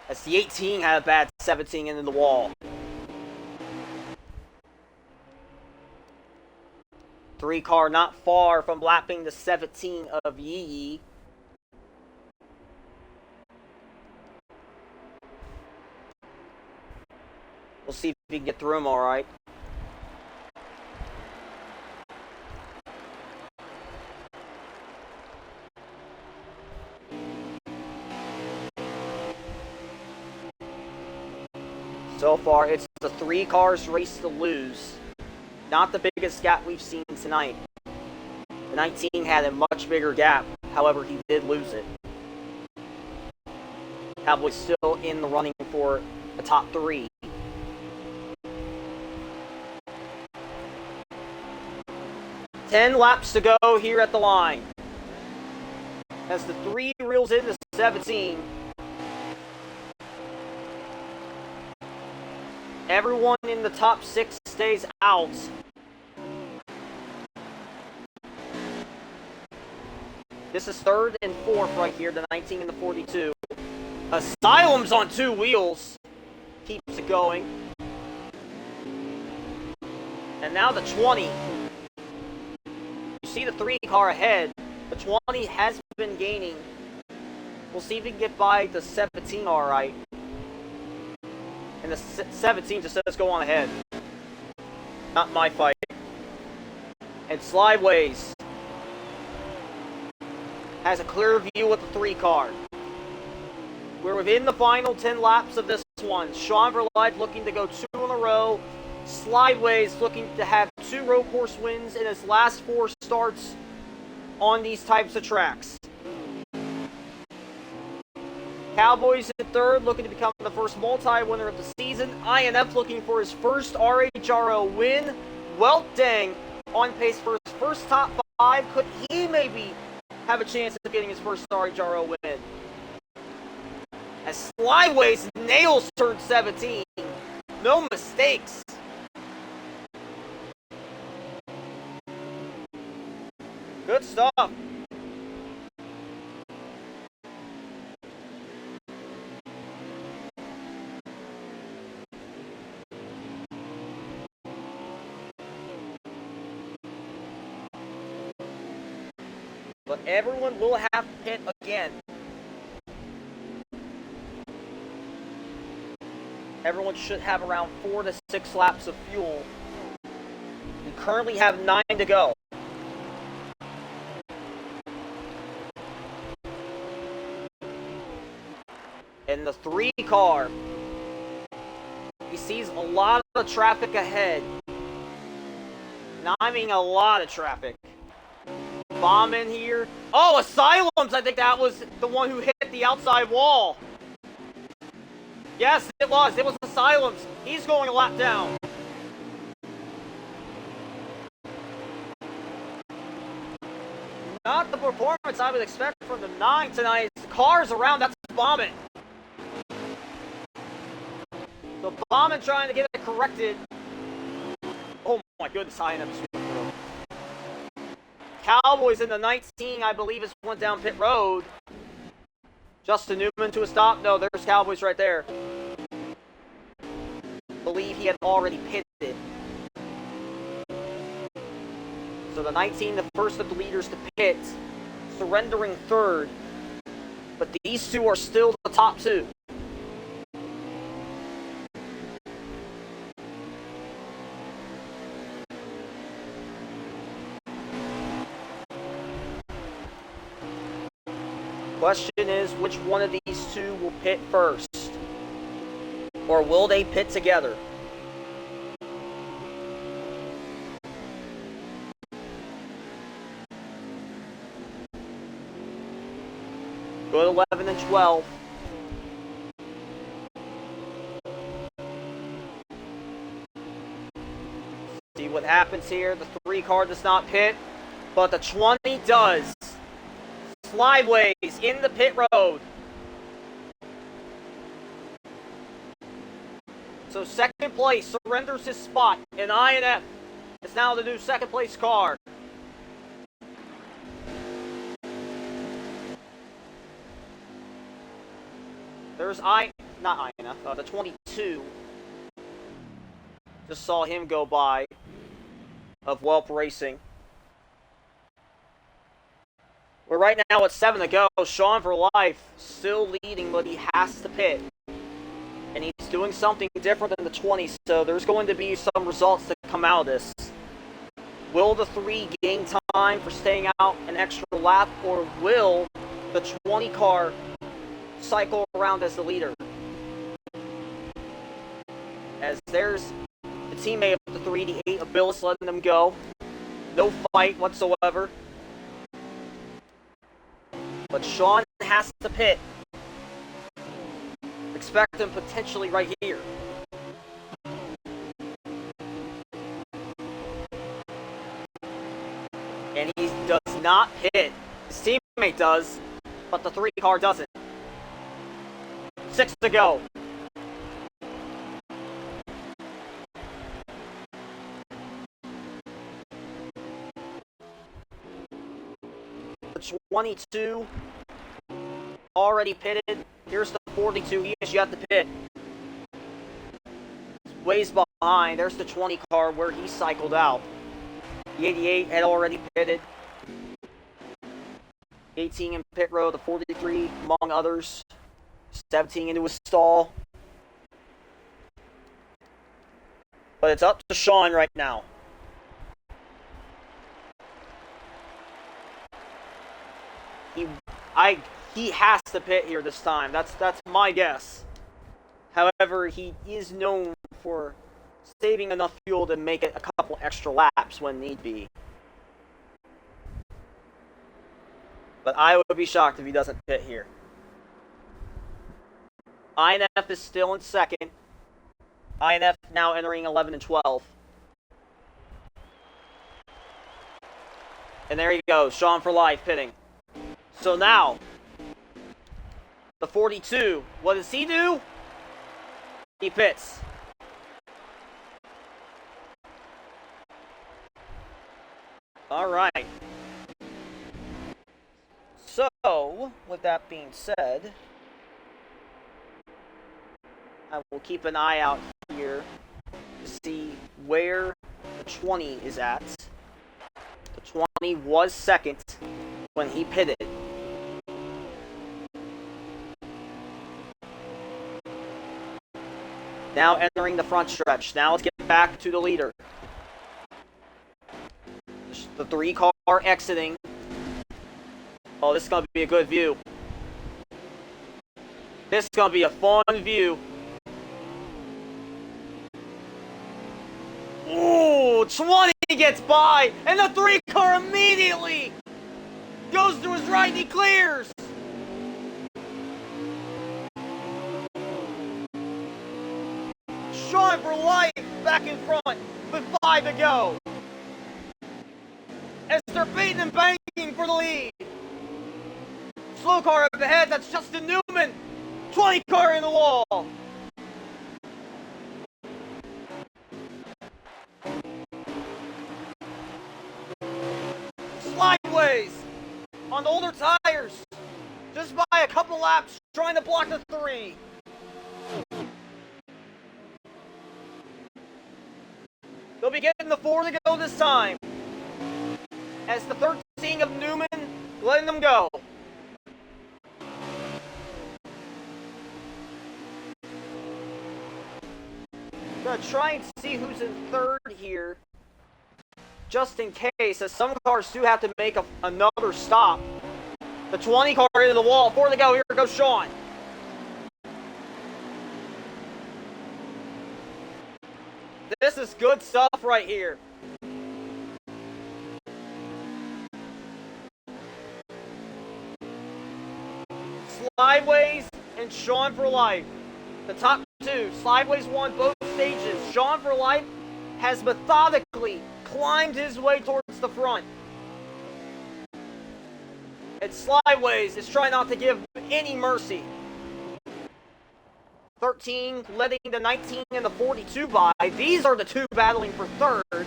As the 18 had a bad 17 into the wall. 3-car not far from lapping the 17 of Yee Yee. We'll see if we can get through him all right. So far, it's the 3 cars race to lose. Not the biggest gap we've seen tonight. The 19 had a much bigger gap, however, he did lose it. Cowboys still in the running for a top 3. Ten laps to go here at the line. As the 3 reels into 17. Everyone in the top 6 stays out. This is 3rd and 4th right here, the 19 and the 42. Asylum's on 2 wheels. Keeps it going. And now the 20. You see the 3 car ahead. The 20 has been gaining. We'll see if he can get by the 17 all right. And the 17 just says go on ahead. Not my fight. And Slideways has a clear view with the 3 car. We're within the final 10 laps of this one. Sean Verlaine looking to go 2 in a row. Slideways looking to have 2 road course wins in his last 4 starts on these types of tracks. Cowboys in 3rd, looking to become the first multi-winner of the season. INF looking for his first RHRL win. Weltdang on pace for his first top 5. Could he maybe have a chance of getting his first RHRL win? As Slideways nails turn 17. No mistakes. Good stuff. But everyone will have to pit again. Everyone should have around 4 to 6 laps of fuel. We currently have 9 to go. And the 3 car, he sees a lot of traffic ahead. Now, I mean a lot of traffic. Bomb in here. Oh, Asylums! I think that was the one who hit the outside wall. Yes, it was. It was Asylums. He's going a lap down. Not the performance I would expect from the 9 tonight. The cars around, that's bombing. So bombing trying to get it corrected. Oh my goodness, INF is through. Cowboys in the 19, I believe, is went down pit road. Justin Newman to a stop. No, there's Cowboys right there. Believe he had already pitted. So the 19, the first of the leaders to pit, surrendering 3rd. But these 2 are still the top 2. Question is, which one of these 2 will pit first? Or will they pit together? Go to 11 and 12. See what happens here. The 3 car does not pit, but the 20 does. Slideways in the pit road. So 2nd place surrenders his spot, and INF is now the new 2nd place car. There's not INF, the 22. Just saw him go by of Welp Racing. We're right now at 7 to go. Sean for life still leading, but he has to pit. And he's doing something different than the 20, so there's going to be some results that come out of this. Will the 3 gain time for staying out an extra lap, or will the 20 car cycle around as the leader? as there's the teammate of the 3, the 8 of Billis, letting them go. No fight whatsoever. But Sean has to pit. Expect him potentially right here. And he does not pit. His teammate does, but the 3 car doesn't. 6 to go. The 22 already pitted. Here's the 42. He is yet to pit. Ways behind. There's the 20 car where he cycled out. The 88 had already pitted. 18 in pit row. The 43 among others. 17 into a stall. But it's up to Sean right now. He has to pit here this time. That's my guess. However, he is known for saving enough fuel to make it a couple extra laps when need be. But I would be shocked if he doesn't pit here. INF is still in second. INF now entering 11 and 12. And there you go, Sean for life pitting. So now, the 42, what does he do? He pits. All right. So, with that being said, I will keep an eye out here to see where the 20 is at. The 20 was second when he pitted. Now entering the front stretch. Now let's get back to the leader. The 3 car exiting. Oh, this is going to be a good view. This is going to be a fun view. Ooh, 20 gets by, and the 3 car immediately goes to his right and he clears. Sean for life back in front with 5 to go. As they're beating and banging for the lead. Slow car up ahead, that's Justin Newman. 20 car in the wall. Slideways on the older tires. Just by a couple laps trying to block the 3. They'll be getting the 4 to go this time. As the 13 of Newman letting them go. Gonna try and see who's in third here. Just in case, as some cars do have to make another stop. The 20 car into the wall. 4 to go. Here goes Sean. This is good stuff right here. Slideways and Sean for life. The top 2. Slideways won both stages. Sean for life has methodically climbed his way towards the front. And Slideways is trying not to give any mercy. 13 letting the 19 and the 42 by. These are the 2 battling for third.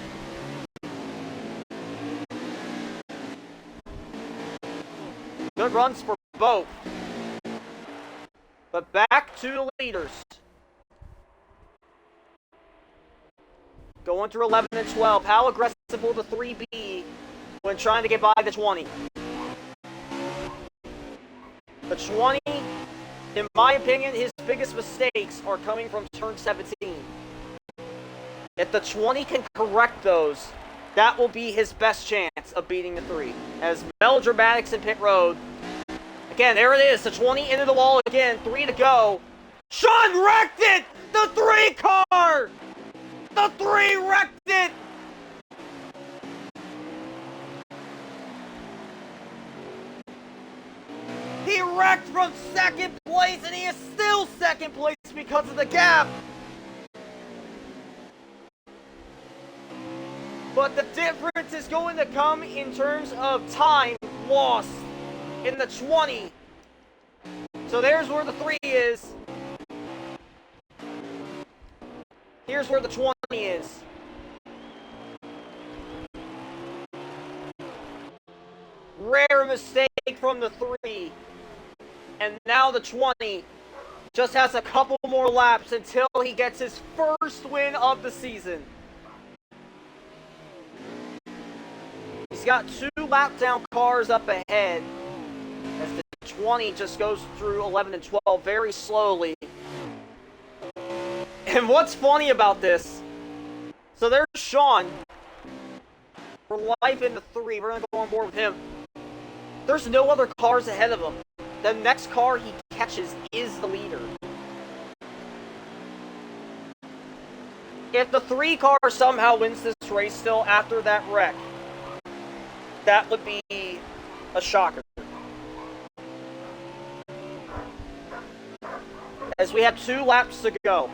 Good runs for both. But back to the leaders. Going through 11 and 12. How aggressive will the 3 be when trying to get by the 20? The 20, in my opinion, his biggest mistakes are coming from turn 17. If the 20 can correct those, that will be his best chance of beating the 3. As melodramatics in pit road. Again, there it is. The 20 into the wall again. 3 to go. Sean wrecked it! The 3 car! The 3 wrecked it! He wrecked from 2nd place, and he is still 2nd place because of the gap. But the difference is going to come in terms of time lost in the 20. So there's where the 3 is. Here's where the 20 is. Rare mistake from the 3. And now the 20 just has a couple more laps until he gets his first win of the season. He's got 2 lap down cars up ahead as the 20 just goes through 11 and 12 very slowly. And what's funny about this, so there's Sean for life in the 3. We're going to go on board with him. There's no other cars ahead of him. The next car he catches is the leader. If the 3 car somehow wins this race still after that wreck, that would be a shocker. As we have 2 laps to go.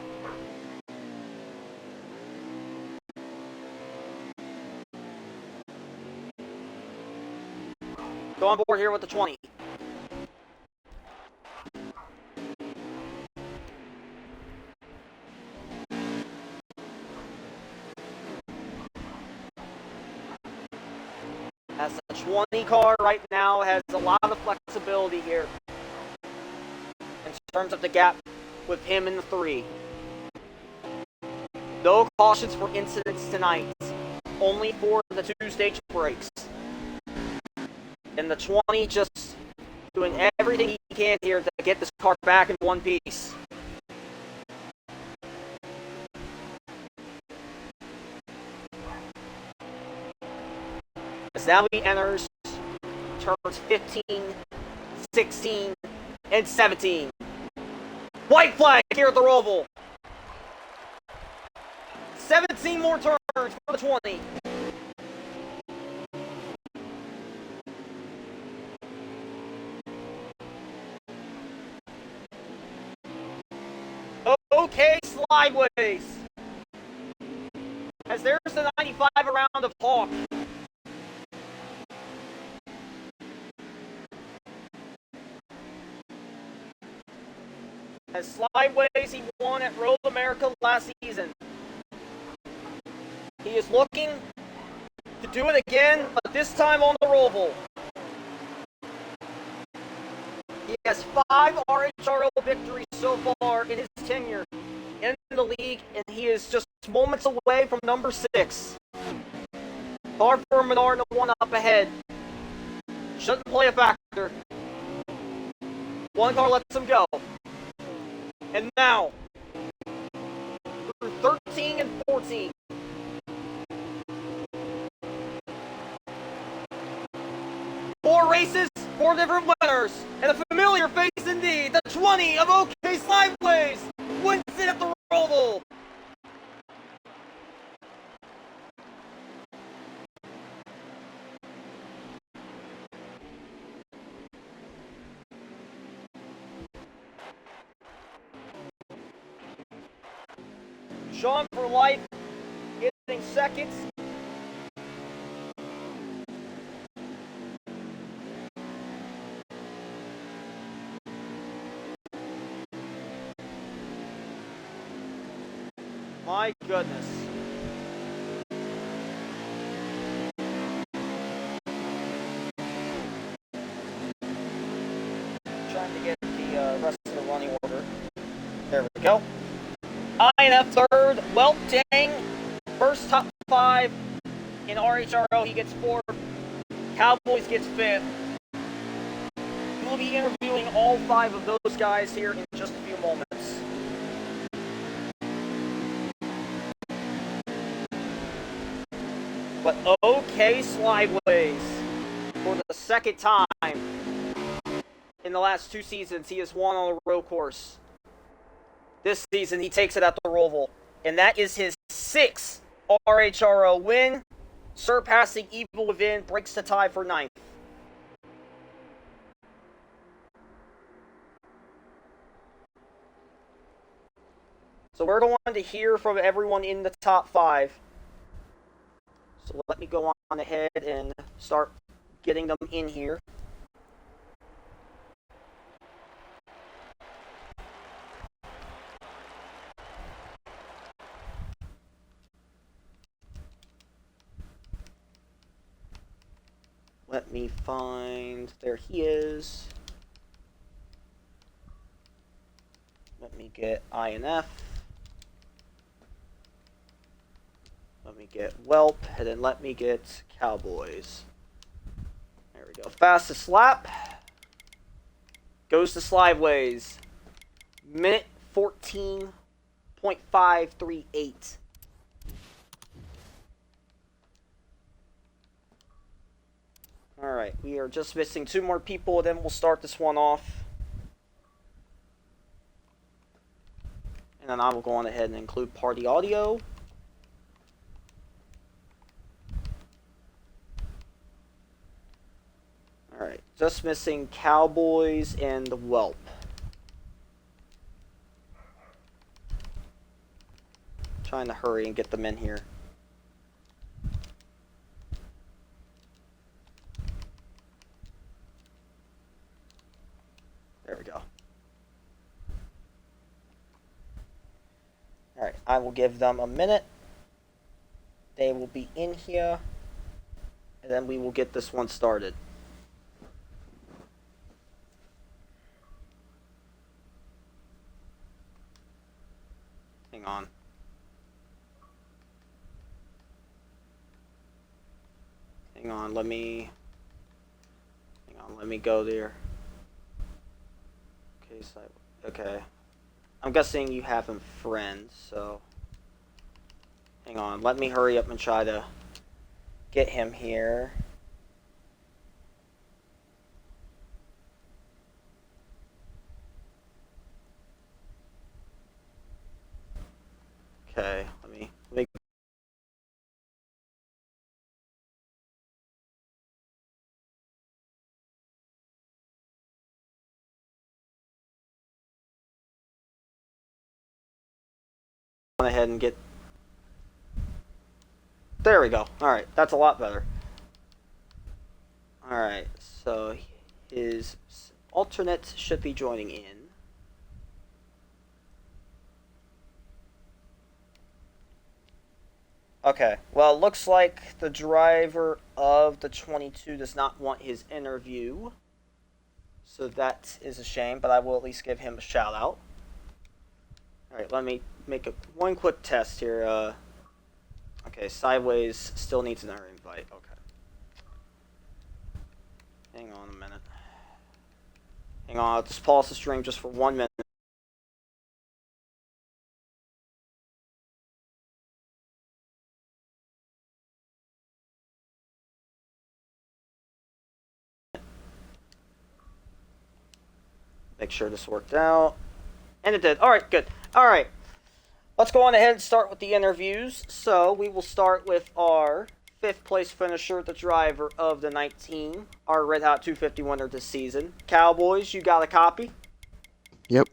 Go on board here with the 20. As the 20 car right now has a lot of flexibility here in terms of the gap with him in the 3. No cautions for incidents tonight, only for the 2-stage breaks. And the 20 just doing everything he can here to get this car back in one piece. As now he enters turns 15, 16, and 17. White flag here at the Roval. 17 more turns for the 20. Okay, slideways. As there's the 95 around of Hawk. As slideways he won at Road America last season. He is looking to do it again, but this time on the Roval. He has 5 RHRL victories so far in his tenure in the league, and he is just moments away from number 6. Hard for Menard to 1 up ahead. Shouldn't play a factor. 1 car lets him go. And now, through 13 and 14. Four races, 4 different winners, and a familiar face indeed. The 20 of OK Slideways wins it at the Roval. Sean for life, getting seconds. My goodness. Trying to get the rest of the running order. There we go. INF third, Welp Dang, first top 5 in RHRO, he gets 4th, Cowboys gets 5th. We'll be interviewing all 5 of those guys here in just a few moments. But OK Slideways, for the second time in the last 2 seasons, he has won on a road course. This season, he takes it at the Roval, and that is his sixth RHRL win, surpassing Evil Within, breaks the tie for ninth. So we're going to hear from everyone in the top 5. So let me go on ahead and start getting them in here. Let me find, there he is. Let me get INF. Let me get Whelp, and then let me get Cowboys. There we go. Fastest lap goes to Slideways. Minute 14.538. Alright, we are just missing 2 more people, and then we'll start this one off. And then I will go on ahead and include party audio. Alright, just missing Cowboys and Whelp. Trying to hurry and get them in here. There we go. Alright, I will give them a minute. They will be in here. And then we will get this one started. Hang on. Hang on, let me go there. Okay. I'm guessing you have him friends, so hang on, let me hurry up and try to get him here. Okay, let me go ahead and get. There we go. Alright, that's a lot better. Alright, so his alternate should be joining in. Okay, well, it looks like the driver of the 22 does not want his interview. So that is a shame, but I will at least give him a shout out. Alright, let me make one quick test here. Okay, Sideways still needs another invite. Okay. Hang on a minute. Hang on, I'll just pause the stream just for 1 minute. Make sure this worked out. And it did. Alright, good. Alright. Let's go on ahead and start with the interviews. So, we will start with our 5th place finisher, the driver of the 19, our Red Hot 250 winner this season. Cowboys, you got a copy? Yep.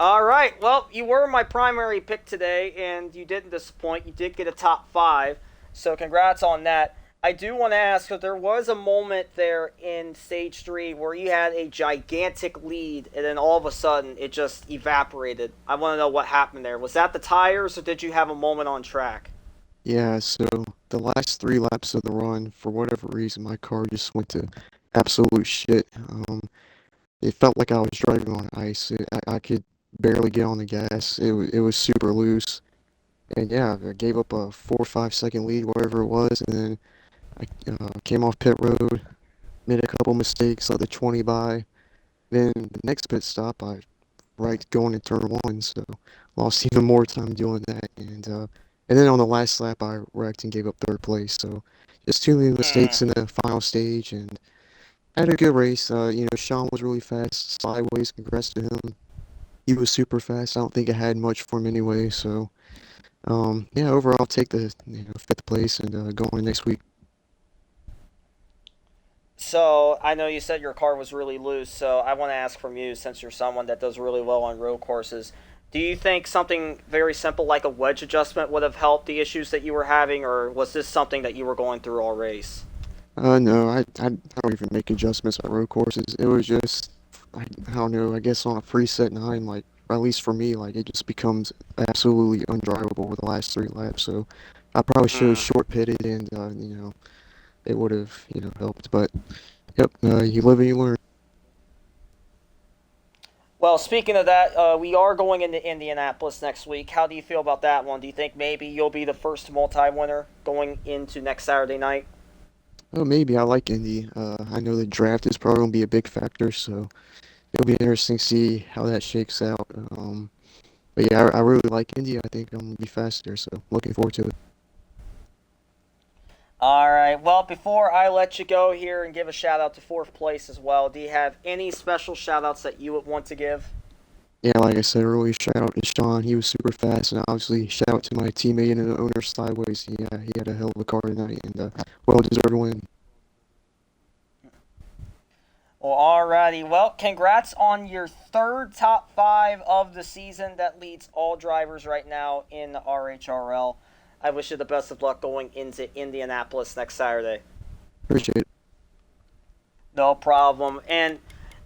Alright, well, you were my primary pick today, and you didn't disappoint. You did get a top 5, so congrats on that. I do want to ask, because there was a moment there in Stage 3 where you had a gigantic lead, and then all of a sudden it just evaporated. I want to know what happened there. Was that the tires, or did you have a moment on track? Yeah, so the last 3 laps of the run, for whatever reason, my car just went to absolute shit. It felt like I was driving on ice. I could barely get on the gas. It was super loose. And yeah, I gave up a 4 or 5 second lead, whatever it was, and then I came off pit road, made a couple mistakes, let the 20 by. Then the next pit stop, I right going in turn 1, so lost even more time doing that. And then on the last lap, I wrecked and gave up 3rd place. So just too many mistakes in the final stage, and I had a good race. Sean was really fast, sideways. Congrats to him. he was super fast. I don't think I had much for him anyway. So yeah, overall, I'll take the fifth place and go on next week. So I know you said your car was really loose, so I want to ask from you, since you're someone that does really well on road courses, do you think something very simple like a wedge adjustment would have helped the issues that you were having, or was this something that you were going through all race? No, I don't even make adjustments on road courses. It was just, I don't know, I guess on a preset nine, like, or at least for me, like, it just becomes absolutely undrivable with the last three laps. So I probably should have Hmm. short pitted and, it would have, helped. But, yep, you live and you learn. Well, speaking of that, we are going into Indianapolis next week. How do you feel about that one? Do you think maybe you'll be the first multi-winner going into next Saturday night? Oh, maybe I like Indy. I know the draft is probably going to be a big factor, so it'll be interesting to see how that shakes out. But yeah, I really like Indy. I think I'm going to be faster, so looking forward to it. All right. Well, before I let you go here and give a shout out to fourth place as well, do you have any special shout outs that you would want to give? Yeah, like I said earlier, shout out to Sean. He was super fast, and obviously shout out to my teammate and the owner Sideways. He had a hell of a car tonight, and well deserved win. Well, alrighty. Well, congrats on your third top five of the season. That leads all drivers right now in the RHRL. I wish you the best of luck going into Indianapolis next Saturday. Appreciate it. No problem. And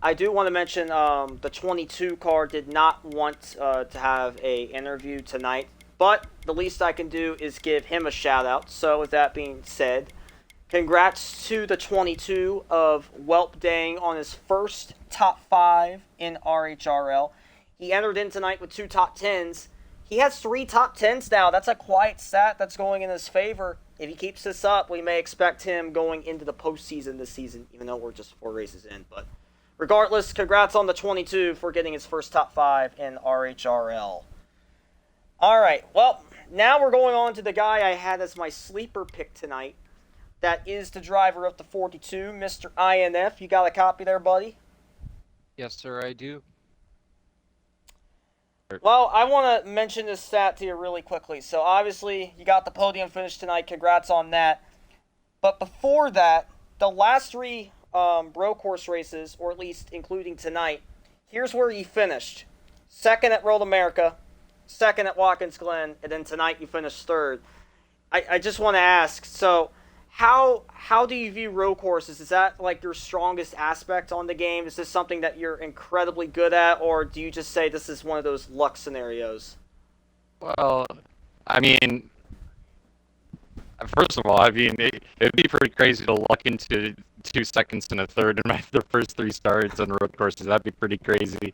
I do want to mention the 22 car did not want to have a interview tonight, but the least I can do is give him a shout out. So with that being said, congrats to the 22 of Welp Dang on his first top five in RHRL. He entered in tonight with two top tens. He has three top tens now. That's a quiet stat that's going in his favor. If he keeps this up, we may expect him going into the postseason this season, even though we're just four races in. But regardless, congrats on the 22 for getting his first top five in RHRL. All right, well, now we're going on to the guy I had as my sleeper pick tonight. That is the driver of the 42, Mr. INF. You got a copy there, buddy? Yes, sir, I do. Well, I want to mention this stat to you really quickly. So, obviously, you got the podium finish tonight. Congrats on that. But before that, the last three road course races, or at least including tonight, here's where he finished: second at Road America, second at Watkins Glen, and then tonight you finished third. I just want to ask, so how do you view road courses? Is that like your strongest aspect on the game? Is this something that you're incredibly good at, or do you just say this is one of those luck scenarios? Well, I mean, first of all, it'd be pretty crazy to luck into 2 seconds and a third in the first three starts on road courses. That'd be pretty crazy.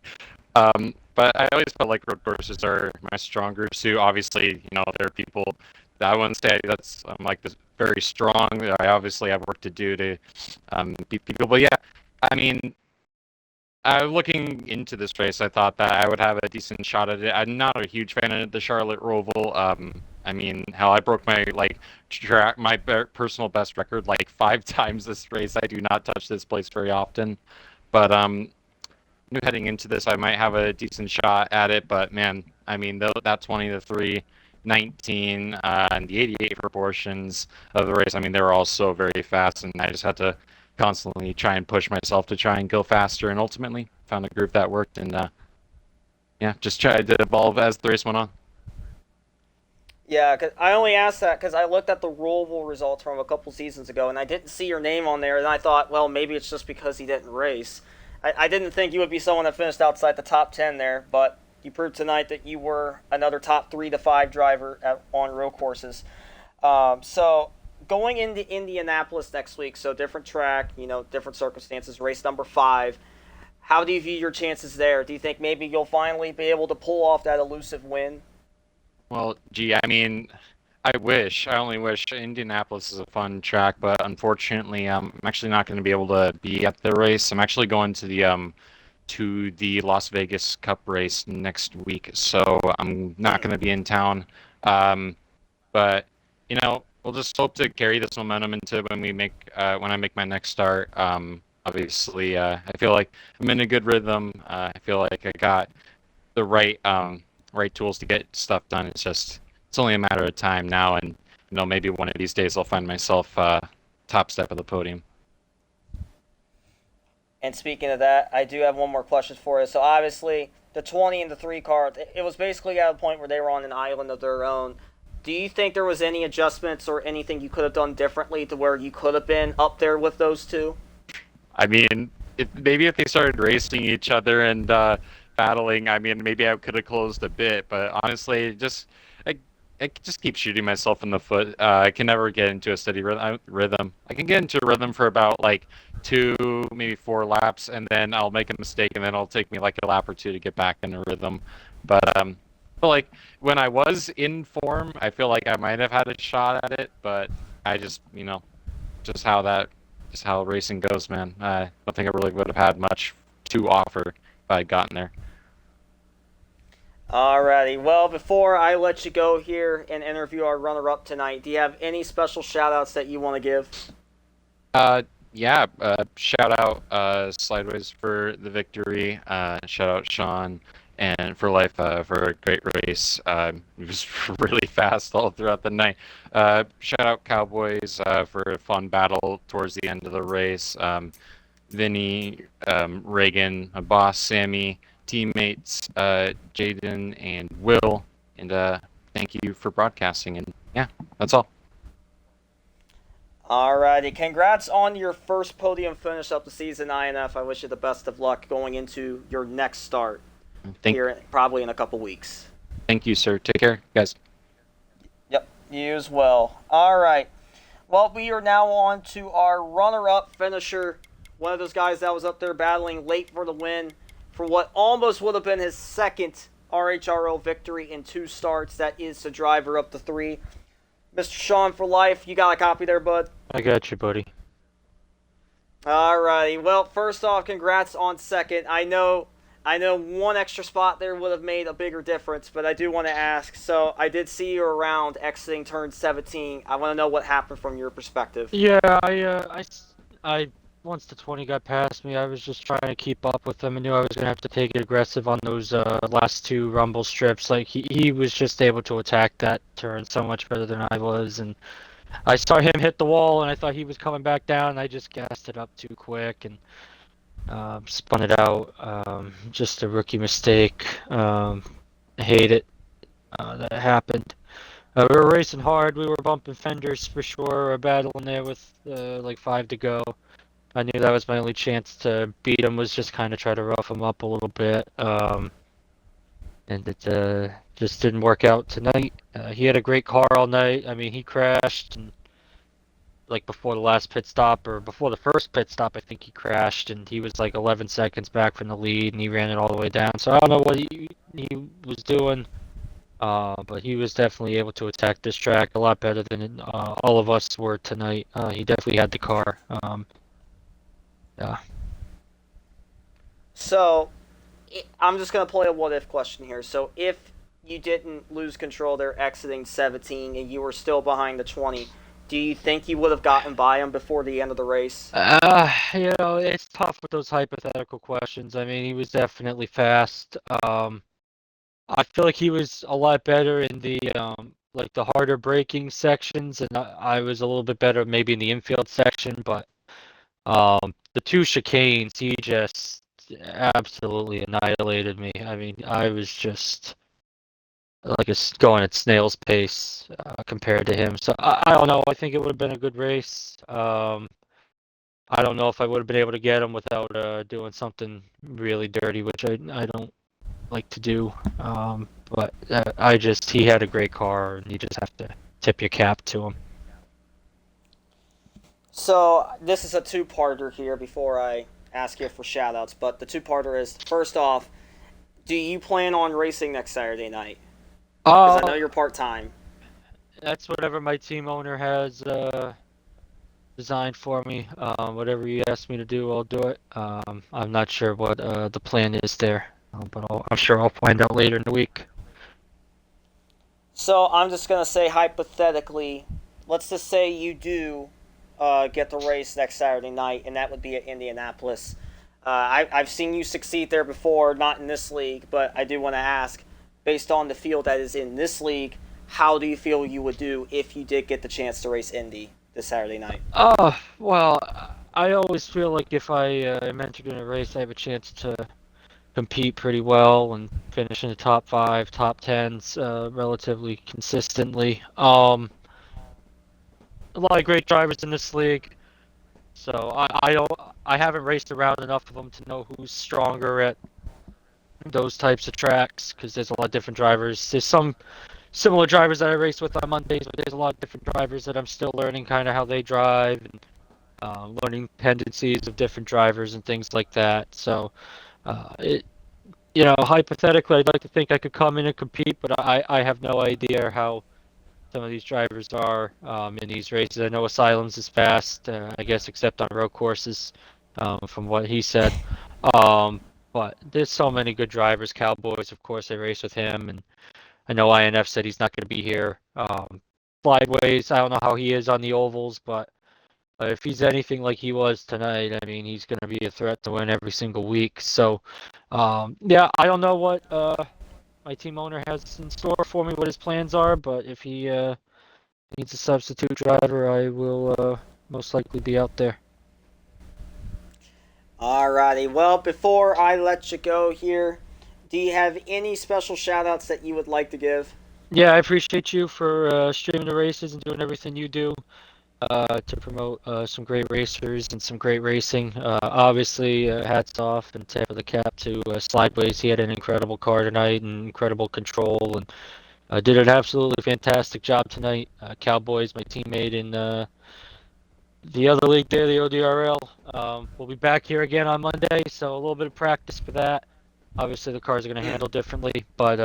But I always felt like road courses are my stronger suit. Obviously, there are people that I wouldn't say that's like this very strong. I obviously have work to do to beat people. But yeah, I mean, looking into this race, I thought that I would have a decent shot at it. I'm not a huge fan of the Charlotte Roval. I mean, hell, I broke my personal best record like 5 times this race. I do not touch this place very often, but knew heading into this I might have a decent shot at it. But man, I mean, that 20 to 3, 19, and the 88 proportions of the race. I mean, they were all so very fast, and I just had to constantly try and push myself to try and go faster, and ultimately found a groove that worked, and yeah, just tried to evolve as the race went on. Yeah, 'cause I only asked that because I looked at the Roval results from a couple seasons ago, and I didn't see your name on there, and I thought, well, maybe it's just because he didn't race. I didn't think you would be someone that finished outside the top 10 there, but you proved tonight that you were another top 3 to 5 driver on road courses. So going into Indianapolis next week, so different track, different circumstances, race number 5. How do you view your chances there? Do you think maybe you'll finally be able to pull off that elusive win? Well, gee, I mean, I wish. I only wish. Indianapolis is a fun track, but unfortunately, I'm actually not going to be able to be at the race. I'm actually going to the Las Vegas Cup race next week, so I'm not going to be in town. Um, but we'll just hope to carry this momentum into when I make my next start. Obviously, I feel like I'm in a good rhythm. I feel like I got the right tools to get stuff done. It's only a matter of time now, and maybe one of these days I'll find myself top step of the podium. And speaking of that, I do have one more question for you. So obviously, the 20 and the 3 car, it was basically at a point where they were on an island of their own. Do you think there was any adjustments or anything you could have done differently to where you could have been up there with those two? I mean, maybe if they started racing each other and battling, I mean, maybe I could have closed a bit. But honestly, I, I just keep shooting myself in the foot. I can never get into a steady rhythm. I can get into a rhythm for about like 2, maybe 4 laps, and then I'll make a mistake, and then it'll take me like a lap or 2 to get back in a rhythm. But like when I was in form, I feel like I might have had a shot at it, but I just how that just how racing goes, man. I don't think I really would have had much to offer if I had gotten there. Alrighty. Well, before I let you go here and interview our runner-up tonight, do you have any special shout-outs that you want to give? Yeah. Shout out Slideways for the victory. Shout out Sean and for life for a great race. It was really fast all throughout the night. Shout out Cowboys for a fun battle towards the end of the race. Vinny, Reagan, my boss, Sammy, teammates, Jaden and Will, and thank you for broadcasting. And yeah, that's all. Alrighty. Congrats on your first podium finish of the season, INF. I wish you the best of luck going into your next start here probably in a couple weeks. Thank you, sir. Take care, guys. Yep, you as well. Alright. Well, we are now on to our runner-up finisher. One of those guys that was up there battling late for the win for what almost would have been his second RHRL victory in 2 starts. That is the driver up to 3. Mr. Sean for life, you got a copy there, bud? I got you, buddy. Alrighty. Well, first off, congrats on second. I know one extra spot there would have made a bigger difference, but I do want to ask. So I did see you around exiting turn 17. I want to know what happened from your perspective. Yeah, I once the 20 got past me, I was just trying to keep up with him. I knew I was gonna have to take it aggressive on those last 2 rumble strips. Like he was just able to attack that turn so much better than I was, and I saw him hit the wall, and I thought he was coming back down. And I just gassed it up too quick and spun it out. Just a rookie mistake. I hate it that it happened. We were racing hard. We were bumping fenders for sure. We were battling there with like 5 to go. I knew that was my only chance to beat him, was just kind of try to rough him up a little bit. And it just didn't work out tonight. He had a great car all night. I mean, he crashed, and like before the last pit stop, or before the first pit stop, I think he crashed, and he was like 11 seconds back from the lead, and he ran it all the way down. So I don't know what he was doing. But he was definitely able to attack this track a lot better than all of us were tonight. He definitely had the car. Yeah. So I'm just going to play a what-if question here. So if you didn't lose control there exiting 17 and you were still behind the 20, do you think you would have gotten by him before the end of the race? It's tough with those hypothetical questions. I mean, he was definitely fast. I feel like he was a lot better in the like the harder braking sections, and I was a little bit better maybe in the infield section, but the 2 chicanes, he just absolutely annihilated me. I mean, I was just like going at snail's pace compared to him. So I don't know. I think it would have been a good race. I don't know if I would have been able to get him without doing something really dirty, which I don't like to do. But he had a great car, and you just have to tip your cap to him. So this is a 2-parter here before I ask you for shout-outs, but the 2-parter is, first off, do you plan on racing next Saturday night? Because I know you're part-time. That's whatever my team owner has designed for me. Whatever he asks me to do, I'll do it. I'm not sure what the plan is there, but I'm sure I'll find out later in the week. So I'm just going to say hypothetically, let's just say you do get the race next Saturday night, and that would be at Indianapolis. I've seen you succeed there before, not in this league, but I do want to ask, based on the field that is in this league, how do you feel you would do if you did get the chance to race Indy this Saturday night? Well, I always feel like if I am entered in a race, I have a chance to compete pretty well and finish in the top 5, top 10s relatively consistently. A lot of great drivers in this league, so I haven't raced around enough of them to know who's stronger at those types of tracks because there's a lot of different drivers. There's some similar drivers that I race with on Mondays, but there's a lot of different drivers that I'm still learning kind of how they drive and learning tendencies of different drivers and things like that. So, it hypothetically, I'd like to think I could come in and compete, but I have no idea how some of these drivers are in these races. I know Asylums is fast, I guess, except on road courses, from what he said. Um, but there's so many good drivers. Cowboys, of course, I race with him, and I know INF said he's not going to be here. Flyways, I don't know how he is on the ovals, but if he's anything like he was tonight, I mean, he's going to be a threat to win every single week. So, yeah, I don't know what my team owner has in store for me, what his plans are, but if he needs a substitute driver, I will most likely be out there. Alrighty, well, before I let you go here, do you have any special shout-outs that you would like to give? Yeah, I appreciate you for streaming the races and doing everything you do to promote some great racers and some great racing. Obviously, hats off and tip of the cap to Slideways. He had an incredible car tonight and incredible control and did an absolutely fantastic job tonight. Cowboys, my teammate in the other league there, the ODRL. We'll be back here again on Monday, so a little bit of practice for that. Obviously, the cars are going to handle differently, but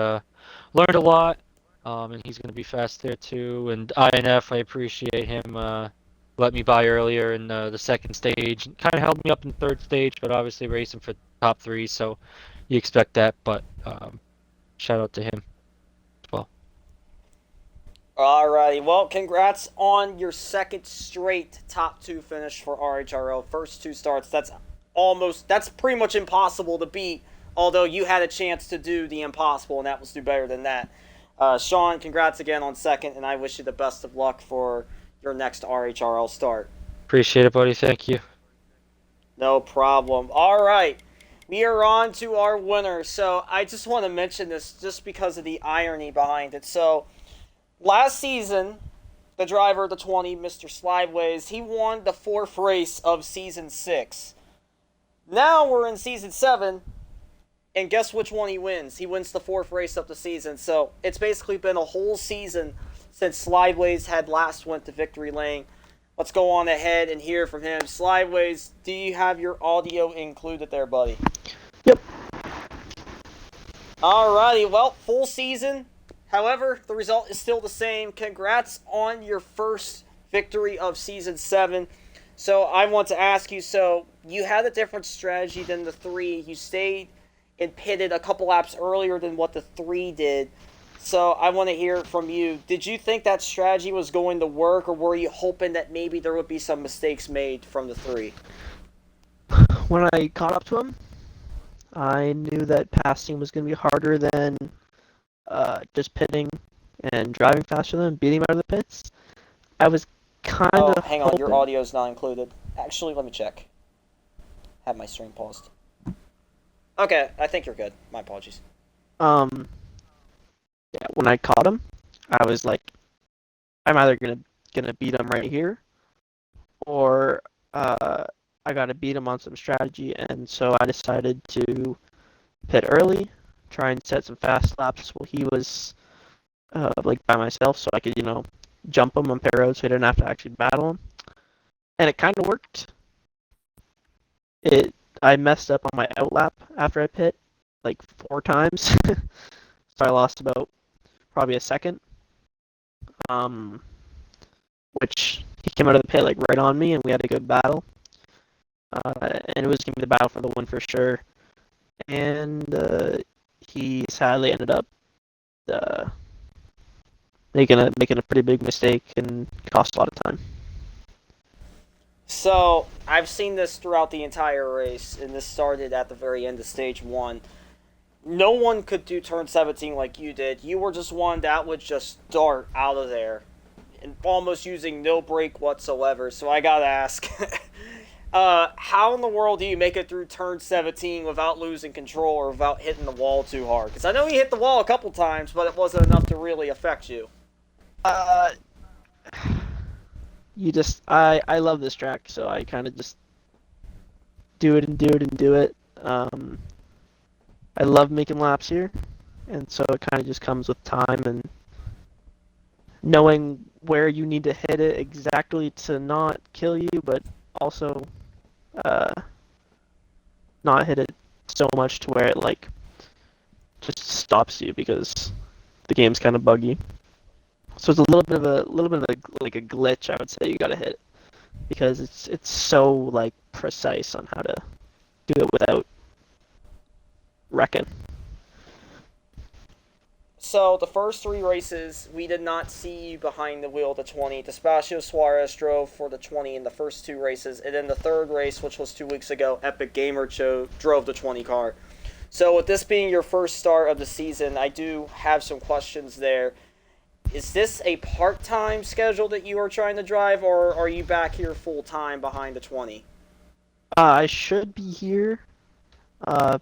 learned a lot, and he's going to be fast there too. And INF, I appreciate him let me by earlier in the second stage. Kind of held me up in third stage, but obviously racing for top 3, so you expect that. But shout out to him as well. Alrighty, well, congrats on your second straight top 2 finish for RHRL. First 2 starts, that's pretty much impossible to beat, although you had a chance to do the impossible, and that was do better than that. Sean, congrats again on second, and I wish you the best of luck for your next RHRL start. Appreciate it, buddy. Thank you. No problem. Alright, we are on to our winner. So I just want to mention this just because of the irony behind it. So last season, the driver of the 20, Mr. Slideways, he won the 4th race of Season 6. Now we're in Season 7, and guess which one he wins? He wins the 4th race of the season. So it's basically been a whole season since Slideways had last went to victory lane. Let's go on ahead and hear from him. Slideways, do you have your audio included there, buddy? Yep. Alrighty, well, full season. However, the result is still the same. Congrats on your first victory of Season 7. So I want to ask you, so you had a different strategy than the 3. You stayed and pitted a couple laps earlier than what the 3 did. So I want to hear from you. Did you think that strategy was going to work, or were you hoping that maybe there would be some mistakes made from the 3? When I caught up to him, I knew that passing was going to be harder than just pitting and driving faster than beating him out of the pits. I was kind of hang on, your audio's not included. Actually, let me check. Have my stream paused. Okay, I think you're good. My apologies. Yeah, when I caught him, I was like, I'm either gonna beat him right here, or I gotta beat him on some strategy, and so I decided to pit early, try and set some fast laps while he was like by myself, so I could jump him on pit road, so he didn't have to actually battle him, and it kind of worked. I messed up on my out lap after I pit like 4 times, so I lost about probably a second. Which he came out of the pit like right on me, and we had a good battle. And it was gonna be the battle for the win for sure. And he sadly ended up making a pretty big mistake and cost a lot of time. So, I've seen this throughout the entire race, and this started at the very end of stage 1. No one could do turn 17 like you did. You were just one that would just dart out of there, and almost using no brake whatsoever. So I gotta ask, how in the world do you make it through turn 17 without losing control or without hitting the wall too hard? Because I know you hit the wall a couple times, but it wasn't enough to really affect you. Uh, you just I love this track, so I kind of just do it and do it and do it. I love making laps here, and so it kind of just comes with time and knowing where you need to hit it exactly to not kill you, but also uh, not hit it so much to where it like just stops you because the game's kind of buggy. So it's a like a glitch, I would say you gotta hit because it's so like precise on how to do it without wrecking. So the first 3 races, we did not see you behind the wheel of the 20. Despacio Suarez drove for the 20 in the first 2 races, and then the third race, which was 2 weeks ago, Epic Gamer drove the 20 car. So with this being your first start of the season, I do have some questions there. Is this a part-time schedule that you are trying to drive, or are you back here full-time behind the 20? I should be here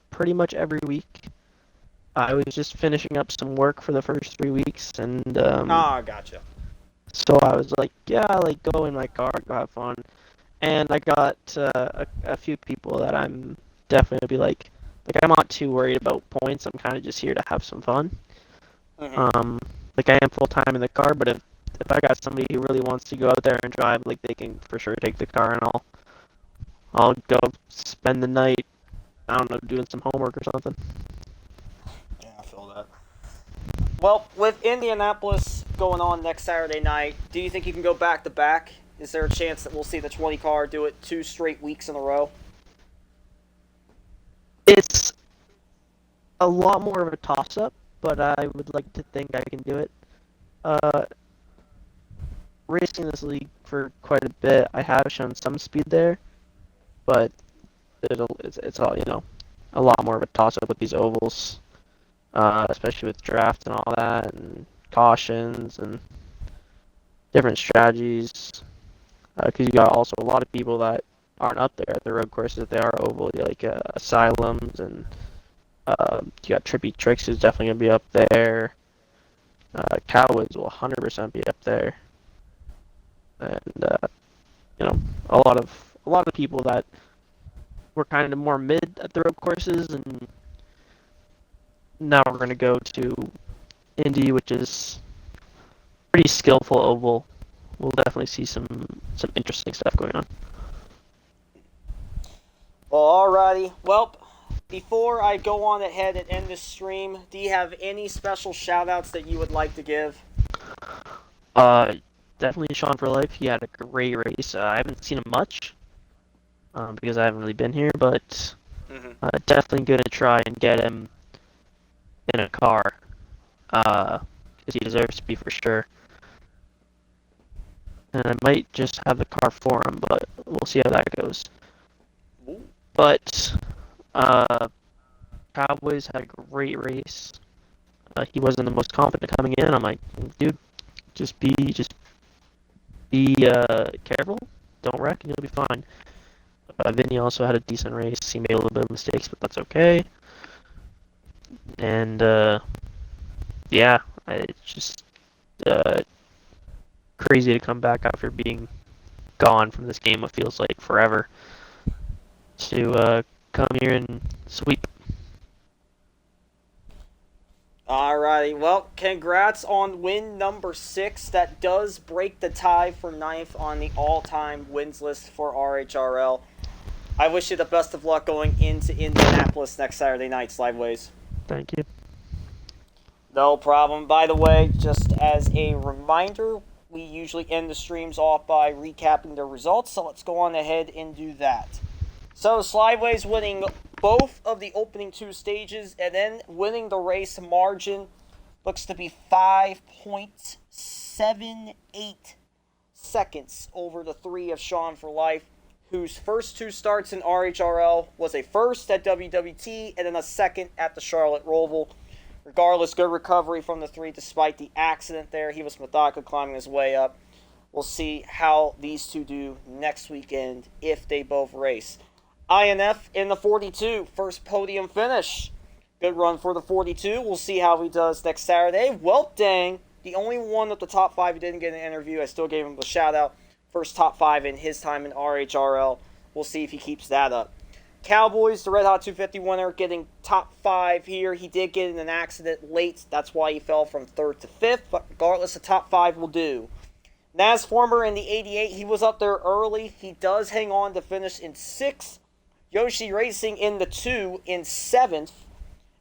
pretty much every week. I was just finishing up some work for the first 3 weeks, and Gotcha. so I was like, yeah, like go in my car, go have fun. And I got a few people that I'm definitely be like I'm not too worried about points. I'm kind of just here to have some fun. Mm-hmm. Like I am full time in the car, but if I got somebody who really wants to go out there and drive, like they can for sure take the car, and I'll go spend the night. I don't know, doing some homework or something. Yeah, I feel that. Well, with Indianapolis going on next Saturday night, do you think you can go back to back? Is there a chance that we'll see the 20 car do it 2 straight weeks in a row? It's a lot more of a toss up, but I would like to think I can do it. Uh, Racing this league for quite a bit, I have shown some speed there, but it's all a lot more of a toss up with these ovals, especially with draft and all that, and cautions and different strategies. Because you got also a lot of people that aren't up there at the road courses if they are oval, like asylums, and you got Trippy Tricks who's definitely gonna be up there. Cowwoods will 100% be up there, and you know a lot of people that were kind of more mid at the road courses, and now we're gonna go to Indy, which is pretty skillful oval. We'll definitely see some interesting stuff going on. Well, alrighty. Well, before I go on ahead and end this stream, do you have any special shoutouts that you would like to give? Uh, Definitely Sean for life. He had a great race. I haven't seen him much because I haven't really been here, but Mm-hmm. definitely gonna try and get him in a car because he deserves to be for sure. And I might just have the car for him, but we'll see how that goes. Ooh. But Cowboys had a great race. He wasn't the most confident coming in. I'm like, dude, just be careful. Don't wreck, and you'll be fine. Vinny also had a decent race. He made a little bit of mistakes, but that's okay. And yeah, it's just crazy to come back after being gone from this game. It feels like forever to come here and sweep. Alrighty, well, congrats on win number 6. That does break the tie for 9th on the all-time wins list for RHRL. I wish you the best of luck going into Indianapolis next Saturday night, Slideways. Thank you. No problem. By the way, just as a reminder, we usually end the streams off by recapping the results, so let's go on ahead and do that. So, Slideways winning both of the opening 2 stages, and then winning the race margin looks to be 5.78 seconds over the 3 of Sean for life. whose first 2 starts in RHRL was a first at WWT and then a second at the Charlotte Roval. Regardless, good recovery from the 3 despite the accident there. He was methodically climbing his way up. We'll see how these 2 do next weekend if they both race. INF in the 42, first podium finish. Good run for the 42. We'll see how he does next Saturday. Well, dang, the only one of the top 5 who didn't get an interview. I still gave him a shout out. First top 5 in his time in RHRL. We'll see if he keeps that up. Cowboys, the Red Hot 250 winner, getting top 5 here. He did get in an accident late. That's why he fell from 3rd to 5th. But regardless, the top 5 will do. Naz Former in the 88, he was up there early. He does hang on to finish in 6th. Yoshi Racing in the 2 in 7th.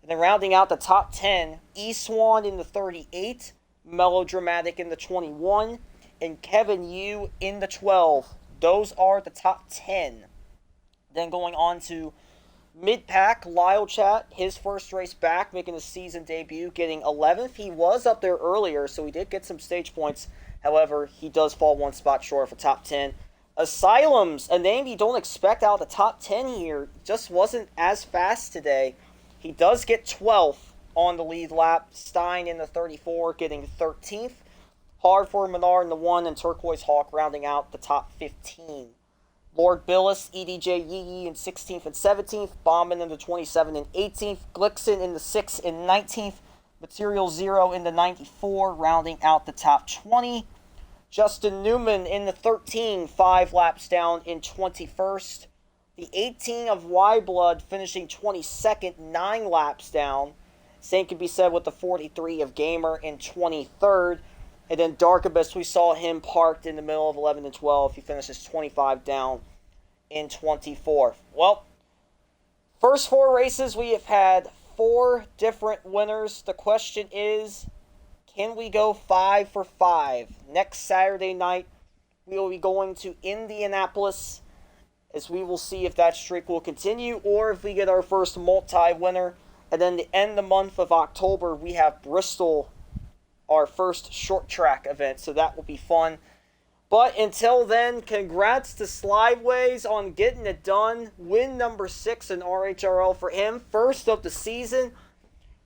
And then rounding out the top 10, E-Swan in the 38, Melodramatic in the 21, and Kevin Yu in the 12. Those are the top 10. Then going on to mid-pack, Lyle Chat, his first race back, making his season debut, getting 11th. He was up there earlier, so he did get some stage points. However, he does fall 1 spot short for top 10. Asylums, a name you don't expect out of the top 10 here, just wasn't as fast today. He does get 12th on the lead lap. Stein in the 34 getting 13th. Hard for Menard in the 1 and Turquoise Hawk rounding out the top 15. Lord Billis, EDJ Yee in 16th and 17th. Bauman in the 27 and 18th. Glixen in the 6 and 19th. Material Zero in the 94 rounding out the top 20. Justin Newman in the 13, 5 laps down in 21st. The 18 of Y Blood finishing 22nd, 9 laps down. Same can be said with the 43 of Gamer in 23rd. And then Dark Abyss, we saw him parked in the middle of 11 and 12. He finishes 25 down in 24th. Well, first 4 races, we have had 4 different winners. The question is, can we go 5 for 5? Next Saturday night, we will be going to Indianapolis, as we will see if that streak will continue or if we get our first multi-winner. And then the end of the month of October, we have Bristol, our first short track event, so that will be fun. But until then, congrats to Slideways on getting it done. Win number 6 in RHRL for him, first of the season.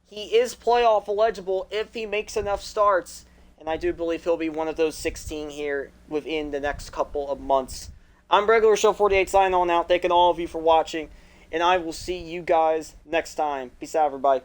He is playoff eligible if he makes enough starts, and I do believe he'll be one of those 16 here within the next couple of months. I'm Regular Show 48 signing on out, thanking all of you for watching, and I will see you guys next time. Peace out, everybody.